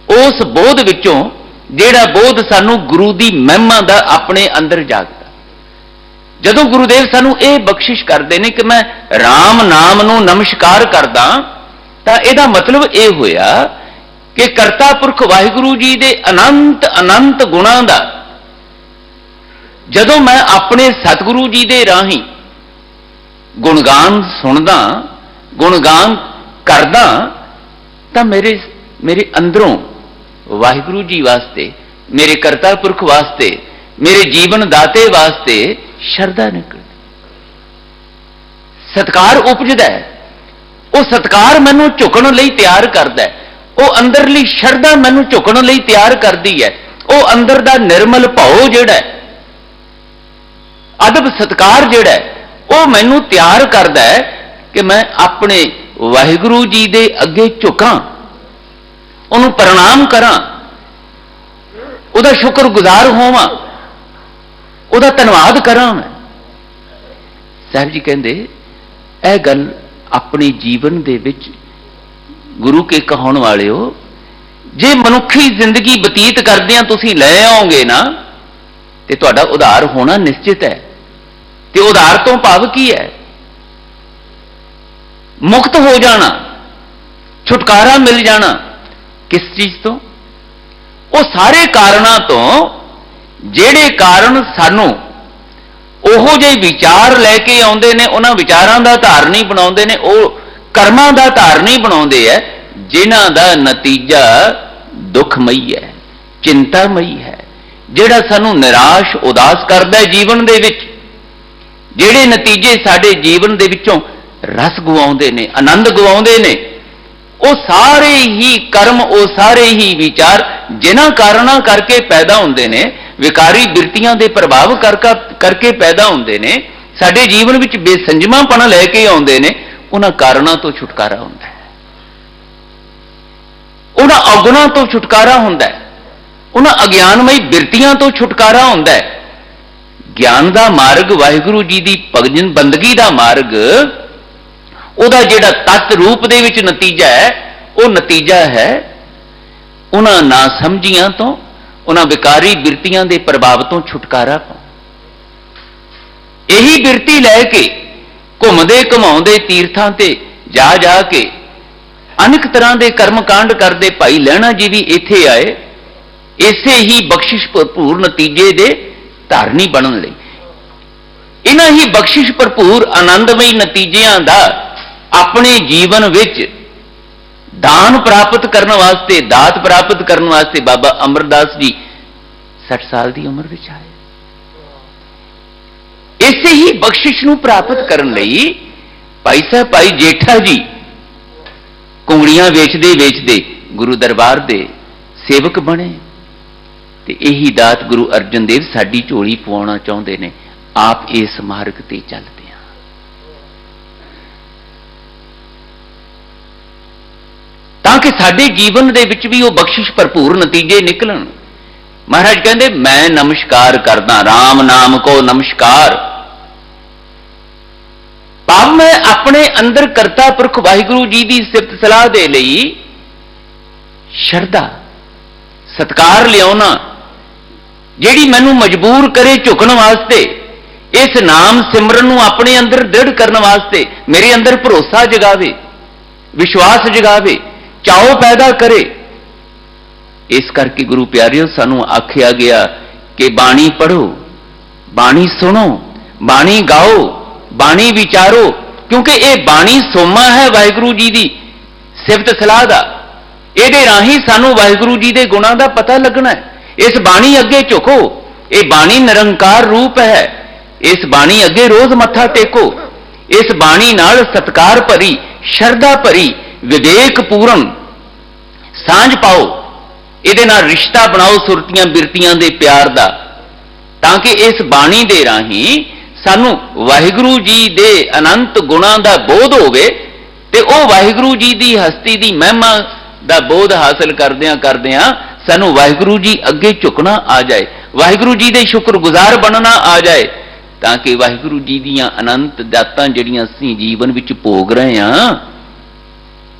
B: ਉਸ ਬੋਧ ਵਿੱਚੋਂ ਜਿਹੜਾ ਬੋਧ ਸਾਨੂੰ ਗੁਰੂ ਦੀ ਮਹਿਮਾ ਦਾ ਆਪਣੇ ਅੰਦਰ ਜਾਗਦਾ। ਜਦੋਂ ਗੁਰੂਦੇਵ ਸਾਨੂੰ ਇਹ ਬਖਸ਼ਿਸ਼ ਕਰਦੇ ਨੇ ਕਿ ਮੈਂ ਰਾਮ ਨਾਮ ਨੂੰ ਨਮਸਕਾਰ ਕਰਦਾ, ਤਾਂ ਇਹਦਾ ਮਤਲਬ ਇਹ ਹੋਇਆ ਕਿ ਕਰਤਾ ਪੁਰਖ ਵਾਹਿਗੁਰੂ ਜੀ ਦੇ ਅਨੰਤ ਅਨੰਤ ਗੁਣਾਂ ਦਾ ਜਦੋਂ ਮੈਂ ਆਪਣੇ ਸਤਿਗੁਰੂ ਜੀ ਦੇ ਰਾਹੀਂ ਗੁਣਗਾਨ ਸੁਣਦਾ, ਗੁਣਗਾਨ ਕਰਦਾ, ਤਾਂ ਮੇਰੇ ਅੰਦਰੋਂ ਵਾਹਿਗੁਰੂ ਜੀ ਵਾਸਤੇ, ਮੇਰੇ ਕਰਤਾ ਪੁਰਖ ਵਾਸਤੇ, ਮੇਰੇ ਜੀਵਨ ਦਾਤੇ ਵਾਸਤੇ ਸ਼ਰਧਾ ਨਿਕਲਦੀ, ਸਤਿਕਾਰ ਉਪਜਦਾ ਹੈ। ਉਹ ਸਤਿਕਾਰ ਮੈਨੂੰ ਝੁਕਣ ਲਈ ਤਿਆਰ ਕਰਦਾ ਹੈ, ਉਹ ਅੰਦਰਲੀ ਸ਼ਰਧਾ ਮੈਨੂੰ ਝੁਕਣ ਲਈ ਤਿਆਰ ਕਰਦੀ ਹੈ। ਉਹ ਅੰਦਰ ਦਾ ਨਿਰਮਲ ਭਾਉ ਜਿਹੜਾ ਹੈ, ਅਦਬ ਸਤਿਕਾਰ ਜਿਹੜਾ ਹੈ, ਉਹ ਮੈਨੂੰ ਤਿਆਰ ਕਰਦਾ ਹੈ ਕਿ ਮੈਂ ਆਪਣੇ ਵਾਹਿਗੁਰੂ ਜੀ ਦੇ ਅੱਗੇ ਝੁਕਾਂ, ਉਹਨੂੰ ਪ੍ਰਣਾਮ ਕਰਾਂ, ਉਹਦਾ ਸ਼ੁਕਰਗੁਜ਼ਾਰ ਹੋਵਾਂ, ਉਹਦਾ ਧੰਨਵਾਦ ਕਰਾਂ। ਮੈਂ ਸਾਹਿਬ ਜੀ ਕਹਿੰਦੇ ਇਹ ਗੱਲ ਆਪਣੇ ਜੀਵਨ ਦੇ ਵਿੱਚ ਗੁਰੂ ਕੇ ਕਹਾਉਣ ਵਾਲਿਓ, ਜੇ ਮਨੁੱਖੀ ਜ਼ਿੰਦਗੀ ਬਤੀਤ ਕਰਦਿਆਂ ਤੁਸੀਂ ਲੈ ਆਓਗੇ ਨਾ, ਤੇ ਤੁਹਾਡਾ ਉਧਾਰ ਹੋਣਾ ਨਿਸ਼ਚਿਤ ਹੈ। ਤੇ ਉਧਾਰ ਤੋਂ ਭਾਵ ਕੀ ਹੈ? ਮੁਕਤ ਹੋ ਜਾਣਾ, ਛੁਟਕਾਰਾ ਮਿਲ ਜਾਣਾ। ਕਿਸ ਚੀਜ਼ ਤੋਂ? ਉਹ ਸਾਰੇ ਕਾਰਨਾਂ ਤੋਂ ਜਿਹੜੇ ਕਾਰਨ ਸਾਨੂੰ ਉਹੋ ਜਿਹੇ ਵਿਚਾਰ ਲੈ ਕੇ ਆਉਂਦੇ ਨੇ, ਉਹਨਾਂ ਵਿਚਾਰਾਂ ਦਾ ਧਾਰਨੀ ਬਣਾਉਂਦੇ ਨੇ, ਉਹ ਕਰਮਾਂ ਦਾ ਧਾਰਨੀ ਬਣਾਉਂਦੇ ਹੈ, ਜਿਨ੍ਹਾਂ ਦਾ ਨਤੀਜਾ ਦੁੱਖਮਈ ਹੈ, ਚਿੰਤਾਮਈ ਹੈ, ਜਿਹੜਾ ਸਾਨੂੰ ਨਿਰਾਸ਼ ਉਦਾਸ ਕਰਦਾ ਹੈ ਜੀਵਨ ਦੇ ਵਿੱਚ। ਜਿਹੜੇ ਨਤੀਜੇ ਸਾਡੇ ਜੀਵਨ ਦੇ ਵਿੱਚੋਂ ਰਸ ਗਵਾਉਂਦੇ ਨੇ, ਆਨੰਦ ਗਵਾਉਂਦੇ ਨੇ, ਉਹ ਸਾਰੇ ਹੀ ਕਰਮ, ਉਹ ਸਾਰੇ ਹੀ ਵਿਚਾਰ ਜਿਨ੍ਹਾਂ ਕਾਰਨਾਂ ਕਰਕੇ ਪੈਦਾ ਹੁੰਦੇ ਨੇ, ਵਿਕਾਰੀ ਬਿਰਤੀਆਂ ਦੇ ਪ੍ਰਭਾਵ ਕਰਕੇ ਪੈਦਾ ਹੁੰਦੇ ਨੇ, ਸਾਡੇ ਜੀਵਨ ਵਿੱਚ ਬੇਸੰਜਮਾਪਣ ਲੈ ਕੇ ਆਉਂਦੇ ਨੇ। ਉਹਨਾਂ ਕਾਰਨਾਂ ਤੋਂ ਛੁਟਕਾਰਾ ਹੁੰਦਾ ਹੈ, ਉਹਨਾਂ ਔਗੁਣਾਂ ਤੋਂ ਛੁਟਕਾਰਾ ਹੁੰਦਾ ਹੈ, ਉਹਨਾਂ ਅਗਿਆਨਮਈ ਬਿਰਤੀਆਂ ਤੋਂ ਛੁਟਕਾਰਾ ਹੁੰਦਾ ਹੈ। ਗਿਆਨ ਦਾ ਮਾਰਗ, ਵਾਹਿਗੁਰੂ ਜੀ ਦੀ ਭਗਜਨ ਬੰਦਗੀ ਦਾ ਮਾਰਗ, ਉਹਦਾ ਜਿਹੜਾ ਤਤ ਰੂਪ ਦੇ ਵਿੱਚ ਨਤੀਜਾ ਹੈ, ਉਹ ਨਤੀਜਾ ਹੈ ਉਹਨਾਂ ਨਾਸਮਝੀਆਂ ਤੋਂ, ਉਹਨਾਂ ਵਿਕਾਰੀ ਬਿਰਤੀਆਂ ਦੇ ਪ੍ਰਭਾਵ ਤੋਂ ਛੁਟਕਾਰਾ ਪਾਉ। ਇਹੀ ਬਿਰਤੀ ਲੈ ਕੇ ਘੁੰਮਦੇ ਘੁਮਾਉਂਦੇ ਤੀਰਥਾਂ ਤੇ ਜਾ ਜਾ ਕੇ ਅਨੇਕ ਤਰ੍ਹਾਂ ਦੇ ਕਰਮ ਕਾਂਡ ਕਰਦੇ ਭਾਈ ਲਹਿਣਾ ਜੀ ਵੀ ਇੱਥੇ ਆਏ, ਇਸੇ ਹੀ ਬਖਸ਼ਿਸ਼ ਭਰਪੂਰ ਨਤੀਜੇ ਦੇ ਧਾਰਨੀ ਬਣਨ ਲਈ। ਇਹਨਾਂ ਹੀ ਬਖਸ਼ਿਸ਼ ਭਰਪੂਰ ਆਨੰਦਮਈ ਨਤੀਜਿਆਂ ਦਾ ਆਪਣੇ ਜੀਵਨ ਵਿੱਚ ਦਾਨ ਪ੍ਰਾਪਤ ਕਰਨ ਵਾਸਤੇ, ਦਾਤ ਪ੍ਰਾਪਤ ਕਰਨ ਵਾਸਤੇ ਬਾਬਾ ਅਮਰਦਾਸ ਜੀ 60 ਸਾਲ ਦੀ ਉਮਰ ਵਿੱਚ ਆਏ। ਇਸੇ ਹੀ ਬਖਸ਼ਿਸ਼ ਨੂੰ ਪ੍ਰਾਪਤ ਕਰਨ ਲਈ ਭਾਈ ਸਾਹਿਬ, ਭਾਈ ਜੇਠਾ ਜੀ ਕੁੰਗੜੀਆਂ ਵੇਚਦੇ ਵੇਚਦੇ ਗੁਰੂ ਦਰਬਾਰ ਦੇ ਸੇਵਕ ਬਣੇ। ਤੇ ਇਹੀ ਦਾਤ ਗੁਰੂ ਅਰਜਨ ਦੇਵ ਸਾਡੀ ਝੋਲੀ ਪਵਾਉਣਾ ਚਾਹੁੰਦੇ ਨੇ। ਆਪ ਇਸ ਮਾਰਗ ਤੇ ਚੱਲਦੇ ਆ। ਤਾਂ ਕਿ ਸਾਡੇ ਜੀਵਨ ਦੇ ਵਿੱਚ ਵੀ ਉਹ ਬਖਸ਼ਿਸ਼ ਭਰਪੂਰ ਨਤੀਜੇ ਨਿਕਲਣ। ਮਹਾਰਾਜ ਕਹਿੰਦੇ ਮੈਂ ਨਮਸਕਾਰ ਕਰਦਾ, ਰਾਮ ਨਾਮ ਕੋ ਨਮਸਕਾਰ। ਭਾਵ ਮੈਂ ਆਪਣੇ ਅੰਦਰ ਕਰਤਾ ਪੁਰਖ ਵਾਹਿਗੁਰੂ ਜੀ ਦੀ ਸਿਫਤ ਸਲਾਹ ਦੇ ਲਈ ਸ਼ਰਧਾ, ਸਤਿਕਾਰ ਲਿਆਉਣਾ, ਜਿਹੜੀ ਮੈਨੂੰ ਮਜਬੂਰ ਕਰੇ ਝੁਕਣ ਵਾਸਤੇ, ਇਸ ਨਾਮ ਸਿਮਰਨ ਨੂੰ ਆਪਣੇ ਅੰਦਰ ਦ੍ਰਿੜ ਕਰਨ ਵਾਸਤੇ, ਮੇਰੇ ਅੰਦਰ ਭਰੋਸਾ ਜਗਾਵੇ, ਵਿਸ਼ਵਾਸ ਜਗਾਵੇ, ਚਾਉ ਪੈਦਾ ਕਰੇ। ਇਸ ਕਰਕੇ ਗੁਰੂ ਪਿਆਰਿਓ, ਸਾਨੂੰ ਆਖਿਆ ਗਿਆ ਕਿ ਬਾਣੀ ਪੜ੍ਹੋ, ਬਾਣੀ ਸੁਣੋ, ਬਾਣੀ ਗਾਓ, ਬਾਣੀ ਵਿਚਾਰੋ, ਕਿਉਂਕਿ ਇਹ ਬਾਣੀ ਸੋਮਾ ਹੈ ਵਾਹਿਗੁਰੂ ਜੀ ਦੀ ਸਿਫਤ ਸਲਾਹ ਦਾ। ਇਹਦੇ ਰਾਹੀਂ ਸਾਨੂੰ ਵਾਹਿਗੁਰੂ ਜੀ ਦੇ ਗੁਣਾਂ ਦਾ ਪਤਾ ਲੱਗਣਾ ਹੈ। ਇਸ ਬਾਣੀ ਅੱਗੇ ਝੁਕੋ, ਇਹ ਬਾਣੀ ਨਿਰੰਕਾਰ ਰੂਪ ਹੈ। ਇਸ ਬਾਣੀ ਅੱਗੇ ਰੋਜ਼ ਮੱਥਾ ਟੇਕੋ। ਇਸ ਬਾਣੀ ਨਾਲ ਸਤਿਕਾਰ ਭਰੀ, ਸ਼ਰਧਾ ਭਰੀ, ਵਿਵੇਕ ਪੂਰਨ ਸਾਂਝ ਪਾਓ। ਇਹਦੇ ਨਾਲ ਰਿਸ਼ਤਾ ਬਣਾਓ ਸੁਰਤੀਆਂ ਬਿਰਤੀਆਂ ਦੇ ਪਿਆਰ ਦਾ, ਤਾਂ ਕਿ ਇਸ ਬਾਣੀ ਦੇ ਰਾਹੀਂ ਸਾਨੂੰ ਵਾਹਿਗੁਰੂ ਜੀ ਦੇ ਅਨੰਤ ਗੁਣਾਂ ਦਾ ਬੋਧ ਹੋਵੇ ਤੇ ਉਹ ਵਾਹਿਗੁਰੂ ਜੀ ਦੀ ਹਸਤੀ ਦੀ ਮਹਿਮਾ ਦਾ ਬੋਧ ਹਾਸਲ ਕਰਦਿਆਂ ਕਰਦਿਆਂ ਸਾਨੂੰ ਵਾਹਿਗੁਰੂ ਜੀ ਅੱਗੇ ਝੁਕਣਾ ਆ ਜਾਏ, ਵਾਹਿਗੁਰੂ ਜੀ ਦੇ ਸ਼ੁਕਰਗੁਜ਼ਾਰ ਬਣਨਾ ਆ ਜਾਏ, ਤਾਂ ਕਿ ਵਾਹਿਗੁਰੂ ਜੀ ਦੀਆਂ ਅਨੰਤ ਦਾਤਾਂ ਜਿਹੜੀਆਂ ਅਸੀਂ ਜੀਵਨ ਵਿੱਚ ਭੋਗ ਰਹੇ ਹਾਂ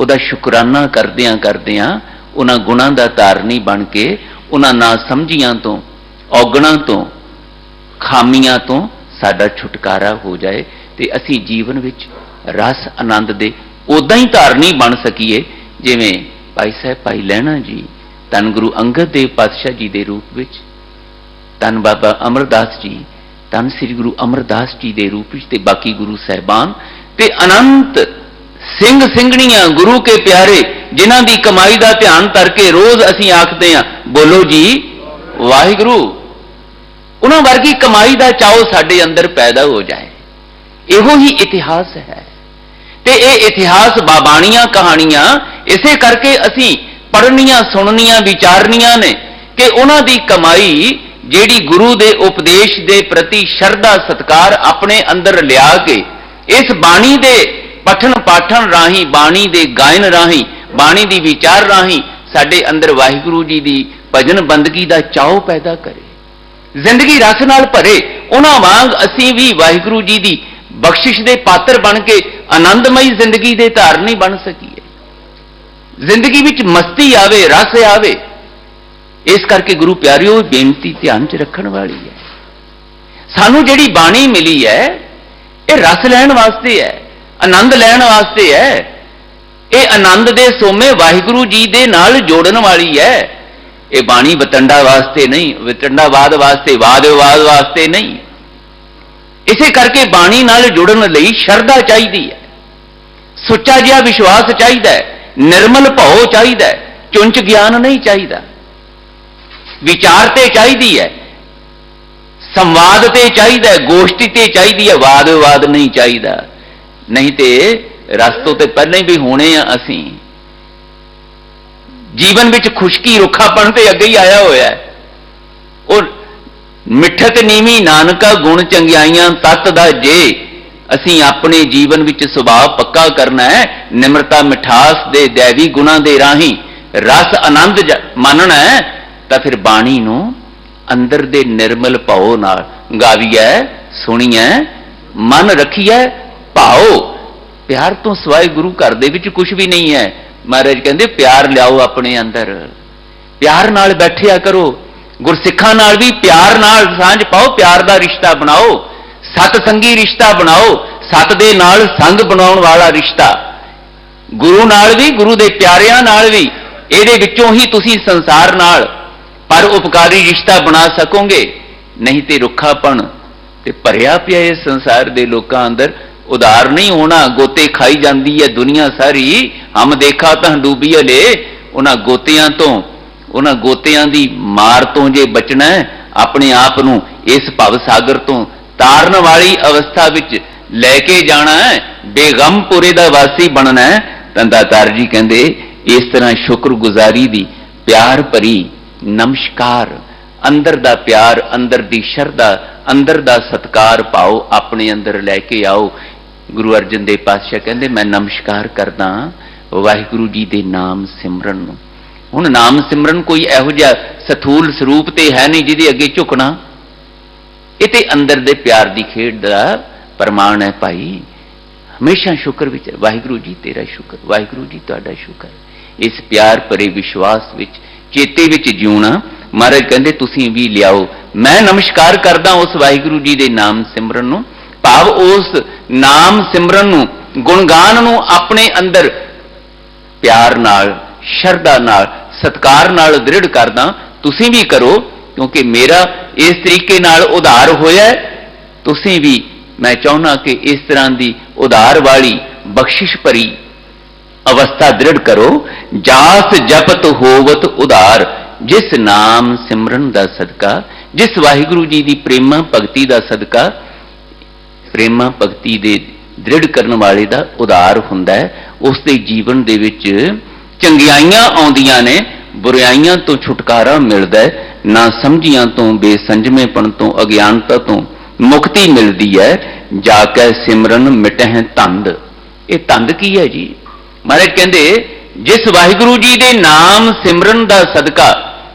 B: ਉਹਦਾ ਸ਼ੁਕਰਾਨਾ ਕਰਦਿਆਂ ਕਰਦਿਆਂ ਉਹਨਾਂ ਗੁਣਾਂ ਦਾ ਧਾਰਨੀ ਬਣ ਕੇ ਉਹਨਾਂ ਨਾ ਸਮਝੀਆਂ ਤੋਂ, ਔਗਣਾਂ ਤੋਂ, ਖਾਮੀਆਂ ਤੋਂ ਸਾਡਾ ਛੁਟਕਾਰਾ ਹੋ ਜਾਏ ਤੇ ਅਸੀਂ ਜੀਵਨ ਵਿੱਚ ਰਸ ਆਨੰਦ ਦੇ ਉਦਾਂ ਹੀ ਧਾਰਨੀ ਬਣ ਸਕੀਏ ਜਿਵੇਂ ਭਾਈ ਸਾਹਿਬ ਭਾਈ ਲਹਿਣਾ ਜੀ ਧੰਨ ਗੁਰੂ ਅੰਗਦ ਦੇਵ ਪਾਤਸ਼ਾਹ ਜੀ ਦੇ ਰੂਪ ਵਿੱਚ, ਧੰਨ ਬਾਬਾ ਅਮਰਦਾਸ ਜੀ, ਧੰਨ ਸ੍ਰੀ ਗੁਰੂ ਅਮਰਦਾਸ ਜੀ ਦੇ ਰੂਪ ਵਿੱਚ ਤੇ ਬਾਕੀ ਗੁਰੂ ਸਾਹਿਬਾਨ ਤੇ ਅਨੰਤ ਸਿੰਘ ਸਿੰਘਣੀਆਂ ਗੁਰੂ ਕੇ ਪਿਆਰੇ ਜਿਨ੍ਹਾਂ ਦੀ ਕਮਾਈ ਦਾ ਧਿਆਨ ਕਰਕੇ ਰੋਜ਼ ਅਸੀਂ ਆਖਦੇ ਹਾਂ ਬੋਲੋ ਜੀ ਵਾਹਿਗੁਰੂ, ਉਹਨਾਂ ਵਰਗੀ ਕਮਾਈ ਦਾ ਚਾਓ ਸਾਡੇ ਅੰਦਰ ਪੈਦਾ ਹੋ ਜਾਏ। ਇਹੋ ਹੀ ਇਤਿਹਾਸ ਹੈ ਤੇ ਇਹ ਇਤਿਹਾਸ ਬਾਬਾਣੀਆਂ ਕਹਾਣੀਆਂ ਇਸੇ ਕਰਕੇ ਅਸੀਂ ਪੜ੍ਹਨੀਆਂ, ਸੁਣਨੀਆਂ, ਵਿਚਾਰਨੀਆਂ ਨੇ ਕਿ ਉਹਨਾਂ ਦੀ ਕਮਾਈ ਜਿਹੜੀ ਗੁਰੂ ਦੇ ਉਪਦੇਸ਼ ਦੇ ਪ੍ਰਤੀ ਸ਼ਰਧਾ ਸਤਿਕਾਰ ਆਪਣੇ ਅੰਦਰ ਲਿਆ ਕੇ ਇਸ ਬਾਣੀ ਦੇ ਪਠਨ ਪਾਠਨ ਰਾਹੀਂ, ਬਾਣੀ ਦੇ ਗਾਇਨ ਰਾਹੀਂ, ਬਾਣੀ ਦੀ ਵਿਚਾਰ ਰਾਹੀਂ ਸਾਡੇ ਅੰਦਰ ਵਾਹਿਗੁਰੂ ਜੀ ਦੀ ਭਜਨ ਬੰਦਗੀ ਦਾ ਚਾਅ ਪੈਦਾ ਕਰੇ, ਜ਼ਿੰਦਗੀ ਰਸ ਨਾਲ ਭਰੇ। ਉਹਨਾਂ ਵਾਂਗ ਅਸੀਂ ਵੀ ਵਾਹਿਗੁਰੂ ਜੀ ਦੀ ਬਖਸ਼ਿਸ਼ ਦੇ ਪਾਤਰ ਬਣ ਕੇ ਆਨੰਦਮਈ ਜ਼ਿੰਦਗੀ ਦੇ ਧਾਰਨੀ ਬਣ ਸਕੀਏ, ਜ਼ਿੰਦਗੀ ਵਿੱਚ ਮਸਤੀ ਆਵੇ, ਰਸ ਆਵੇ। ਇਸ ਕਰਕੇ ਗੁਰੂ ਪਿਆਰਿਓ ਬੇਨਤੀ ਧਿਆਨ 'ਚ ਰੱਖਣ ਵਾਲੀ ਹੈ। ਸਾਨੂੰ ਜਿਹੜੀ ਬਾਣੀ ਮਿਲੀ ਹੈ ਇਹ ਰਸ ਲੈਣ ਵਾਸਤੇ ਹੈ, ਆਨੰਦ ਲੈਣ ਵਾਸਤੇ ਹੈ। ਇਹ ਆਨੰਦ ਦੇ ਸੋਮੇ ਵਾਹਿਗੁਰੂ ਜੀ ਦੇ ਨਾਲ ਜੋੜਨ ਵਾਲੀ ਹੈ। ਇਹ ਬਾਣੀ ਵਤੰਡਾ ਵਾਸਤੇ ਨਹੀਂ, ਵਤੰਡਾਵਾਦ ਵਾਸਤੇ, ਵਾਦ ਵਿਵਾਦ ਵਾਸਤੇ ਨਹੀਂ। ਇਸੇ ਕਰਕੇ ਬਾਣੀ ਨਾਲ ਜੁੜਨ ਲਈ ਸ਼ਰਧਾ ਚਾਹੀਦੀ ਹੈ, ਸੁੱਚਾ ਜਿਹਾ ਵਿਸ਼ਵਾਸ ਚਾਹੀਦਾ ਹੈ, ਨਿਰਮਲ ਭਉ ਚਾਹੀਦਾ ਹੈ, ਚੁੰਚ ਗਿਆਨ ਨਹੀਂ ਚਾਹੀਦਾ। ਵਿਚਾਰ ਤੇ ਚਾਹੀਦੀ ਹੈ, ਸੰਵਾਦ ਤੇ ਚਾਹੀਦਾ ਹੈ, ਗੋਸ਼ਟੀ ਤੇ ਚਾਹੀਦੀ ਹੈ, ਵਾਦ ਵਿਵਾਦ ਨਹੀਂ ਚਾਹੀਦਾ। ਨਹੀਂ ਤੇ ਰਸ ਤੋਂ ਤੇ ਪਹਿਲਾਂ ਹੀ ਵੀ ਹੋਣੇ ਆ ਅਸੀਂ। ਜੀਵਨ ਵਿੱਚ ਖੁਸ਼ਕੀ ਰੁੱਖਾਪਣ ਤੇ ਅੱਗੇ ਹੀ ਆਇਆ ਹੋਇਆ ਹੈ। ਉਹ ਮਿੱਠਤ ਨੀਵੀਂ ਨਾਨਕਾ ਗੁਣ ਚੰਗਿਆਈਆਂ ਤਤ ਦਾ ਜੇ ਅਸੀਂ ਆਪਣੇ ਜੀਵਨ ਵਿੱਚ ਸੁਭਾਅ ਪੱਕਾ ਕਰਨਾ ਹੈ, ਨਿਮਰਤਾ ਮਿਠਾਸ ਦੇ ਦੈਵੀ ਗੁਣਾਂ ਦੇ ਰਾਹੀਂ ਰਸ ਆਨੰਦ ਮੰਨਣਾ ਹੈ, ਤਾਂ ਫਿਰ ਬਾਣੀ ਨੂੰ ਅੰਦਰ ਦੇ ਨਿਰਮਲ ਭਾਉ ਨਾਲ ਗਾਵੀਐ, ਸੁਣੀਐ, ਮਨ ਰੱਖੀਐ ਭਾਉ। ਪਿਆਰ ਤੋਂ ਸਿਵਾਏ ਗੁਰੂ ਘਰ ਦੇ ਵਿੱਚ ਕੁਝ ਵੀ ਨਹੀਂ ਹੈ। ਮਹਾਰਾਜ ਕਹਿੰਦੇ ਪਿਆਰ ਲਿਆਓ ਆਪਣੇ ਅੰਦਰ, ਪਿਆਰ ਨਾਲ ਬੈਠਿਆ ਕਰੋ। ਗੁਰਸਿੱਖਾਂ ਨਾਲ ਵੀ ਪਿਆਰ ਨਾਲ ਸਾਂਝ ਪਾਓ, ਪਿਆਰ ਦਾ ਰਿਸ਼ਤਾ ਬਣਾਓ, ਸਤ ਸੰਗੀ ਰਿਸ਼ਤਾ ਬਣਾਓ, ਸਤ ਦੇ ਨਾਲ ਸੰਗ ਬਣਾਉਣ ਵਾਲਾ ਰਿਸ਼ਤਾ ਗੁਰੂ ਨਾਲ ਵੀ, ਗੁਰੂ ਦੇ ਪਿਆਰਿਆਂ ਨਾਲ ਵੀ। ਇਹਦੇ ਵਿੱਚੋਂ ਹੀ ਤੁਸੀਂ ਸੰਸਾਰ ਨਾਲ ਪਰ ਉਪਕਾਰੀ ਰਿਸ਼ਤਾ ਬਣਾ ਸਕੋਗੇ। ਨਹੀਂ ਤੇ ਰੁੱਖਾਪਣ ਤੇ ਭਰਿਆ ਪਿਆ ਇਸ ਸੰਸਾਰ ਦੇ ਲੋਕਾਂ ਅੰਦਰ ਉਦਾਰ ਨਹੀਂ ਹੋਣਾ। ਗੋਤੇ ਖਾਈ ਜਾਂਦੀ ਹੈ ਦੁਨੀਆ ਸਾਰੀ, ਹਮ ਦੇਖਾ ਤਾਂ ਡੂਬੀਏ ਲੈ। ਉਹਨਾਂ ਗੋਤਿਆਂ ਤੋਂ, ਉਹਨਾਂ ਗੋਤਿਆਂ ਦੀ ਮਾਰ ਤੋਂ ਜੇ ਬਚਣਾ ਹੈ, ਆਪਣੇ ਆਪ ਨੂੰ ਇਸ ਭਵ ਸਾਗਰ ਤੋਂ ਤਾਰਨ ਵਾਲੀ ਅਵਸਥਾ ਵਿੱਚ ਲੈ ਕੇ ਜਾਣਾ ਹੈ, ਬੇਗਮਪੁਰੇ ਦਾ ਵਾਸੀ ਬਣਨਾ ਹੈ, ਤਾਂ ਦਾਤਾਰ ਜੀ ਕਹਿੰਦੇ ਇਸ ਤਰ੍ਹਾਂ ਸ਼ੁਕਰਗੁਜ਼ਾਰੀ ਦੀ ਪਿਆਰ ਭਰੀ ਨਮਸਕਾਰ, ਅੰਦਰ ਦਾ ਪਿਆਰ, ਅੰਦਰ ਦੀ ਸ਼ਰਧਾ, ਅੰਦਰ ਦਾ ਸਤਕਾਰ ਪਾਓ, ਆਪਣੇ ਅੰਦਰ ਲੈ ਕੇ ਆਓ। ਗੁਰੂ ਅਰਜਨ ਦੇਵ ਪਾਤਸ਼ਾਹ ਕਹਿੰਦੇ ਮੈਂ ਨਮਸਕਾਰ ਕਰਦਾ ਵਾਹਿਗੁਰੂ ਜੀ ਦੇ ਨਾਮ ਸਿਮਰਨ ਨੂੰ। ਹੁਣ ਨਾਮ ਸਿਮਰਨ ਕੋਈ ਇਹੋ ਜਿਹਾ ਸਥੂਲ ਸਰੂਪ ਤੇ ਹੈ ਨਹੀਂ ਜਿਹਦੇ ਅੱਗੇ ਝੁਕਣਾ। ਇਹ ਤੇ ਅੰਦਰ ਦੇ ਪਿਆਰ ਦੀ ਖੇਡ ਦਾ ਪ੍ਰਮਾਣ ਹੈ ਭਾਈ। ਹਮੇਸ਼ਾ ਸ਼ੁਕਰ ਵਿੱਚ, ਵਾਹਿਗੁਰੂ ਜੀ ਤੇਰਾ ਸ਼ੁਕਰ, ਵਾਹਿਗੁਰੂ ਜੀ ਤੁਹਾਡਾ ਸ਼ੁਕਰ। ਇਸ ਪਿਆਰ ਭਰੇ ਵਿਸ਼ਵਾਸ ਵਿੱਚ, ਚੇਤੇ ਵਿੱਚ ਜਿਉਣਾ। ਮਹਾਰਾਜ ਕਹਿੰਦੇ ਤੁਸੀਂ ਵੀ ਲਿਆਓ। ਮੈਂ ਨਮਸਕਾਰ ਕਰਦਾ ਉਸ ਵਾਹਿਗੁਰੂ ਜੀ ਦੇ ਨਾਮ ਸਿਮਰਨ ਨੂੰ, ਭਾਵ ਉਸ ਨਾਮ ਸਿਮਰਨ ਨੂੰ, ਗੁਣਗਾਨ ਨੂੰ ਆਪਣੇ ਅੰਦਰ ਪਿਆਰ ਨਾਲ, ਸ਼ਰਧਾ ਨਾਲ, ਸਤਕਾਰ ਨਾਲ ਦ੍ਰਿੜ ਕਰਦਾ। ਤੁਸੀਂ ਵੀ ਕਰੋ, ਕਿਉਂਕਿ ਮੇਰਾ ਇਸ ਤਰੀਕੇ ਨਾਲ ਉਧਾਰ ਹੋਇਆ। ਤੁਸੀਂ ਵੀ, ਮੈਂ ਚਾਹੁੰਦਾ ਕਿ ਇਸ ਤਰ੍ਹਾਂ ਦੀ ਉਧਾਰ ਵਾਲੀ ਬਖਸ਼ਿਸ਼ ਭਰੀ ਅਵਸਥਾ ਦ੍ਰਿੜ ਕਰੋ। ਜਾਸ ਜਪਤ ਹੋਵਤ ਉਧਾਰ, ਜਿਸ ਨਾਮ ਸਿਮਰਨ ਦਾ ਸਦਕਾ, ਜਿਸ ਵਾਹਿਗੁਰੂ ਜੀ ਦੀ ਪ੍ਰੇਮਾ ਭਗਤੀ ਦਾ ਸਦਕਾ, ਪ੍ਰੇਮਾ ਭਗਤੀ ਦੇ ਦ੍ਰਿੜ ਕਰਨ ਵਾਲੇ ਦਾ ਉਧਾਰ ਹੁੰਦਾ ਹੈ। ਉਸ ਦੇ ਜੀਵਨ ਦੇ ਵਿੱਚ ਚੰਗਿਆਈਆਂ ਆਉਂਦੀਆਂ ਨੇ, ਬੁਰਾਈਆਂ ਤੋਂ ਛੁਟਕਾਰਾ ਮਿਲਦਾ ਹੈ, ਨਾ ਸਮਝੀਆਂ ਤੋਂ, ਬੇਸੰਜਮੇਪਣ ਤੋਂ, ਅਗਿਆਨਤਾ ਤੋਂ ਮੁਕਤੀ ਮਿਲਦੀ ਹੈ। ਜਾ ਕੇ ਸਿਮਰਨ ਮਿਟਹਿ ਧੰਦ। ਇਹ ਧੰਦ ਕੀ ਹੈ ਜੀ? ਮਹਾਰਾਜ ਕਹਿੰਦੇ ਜਿਸ ਵਾਹਿਗੁਰੂ ਜੀ ਦੇ ਨਾਮ ਸਿਮਰਨ ਦਾ ਸਦਕਾ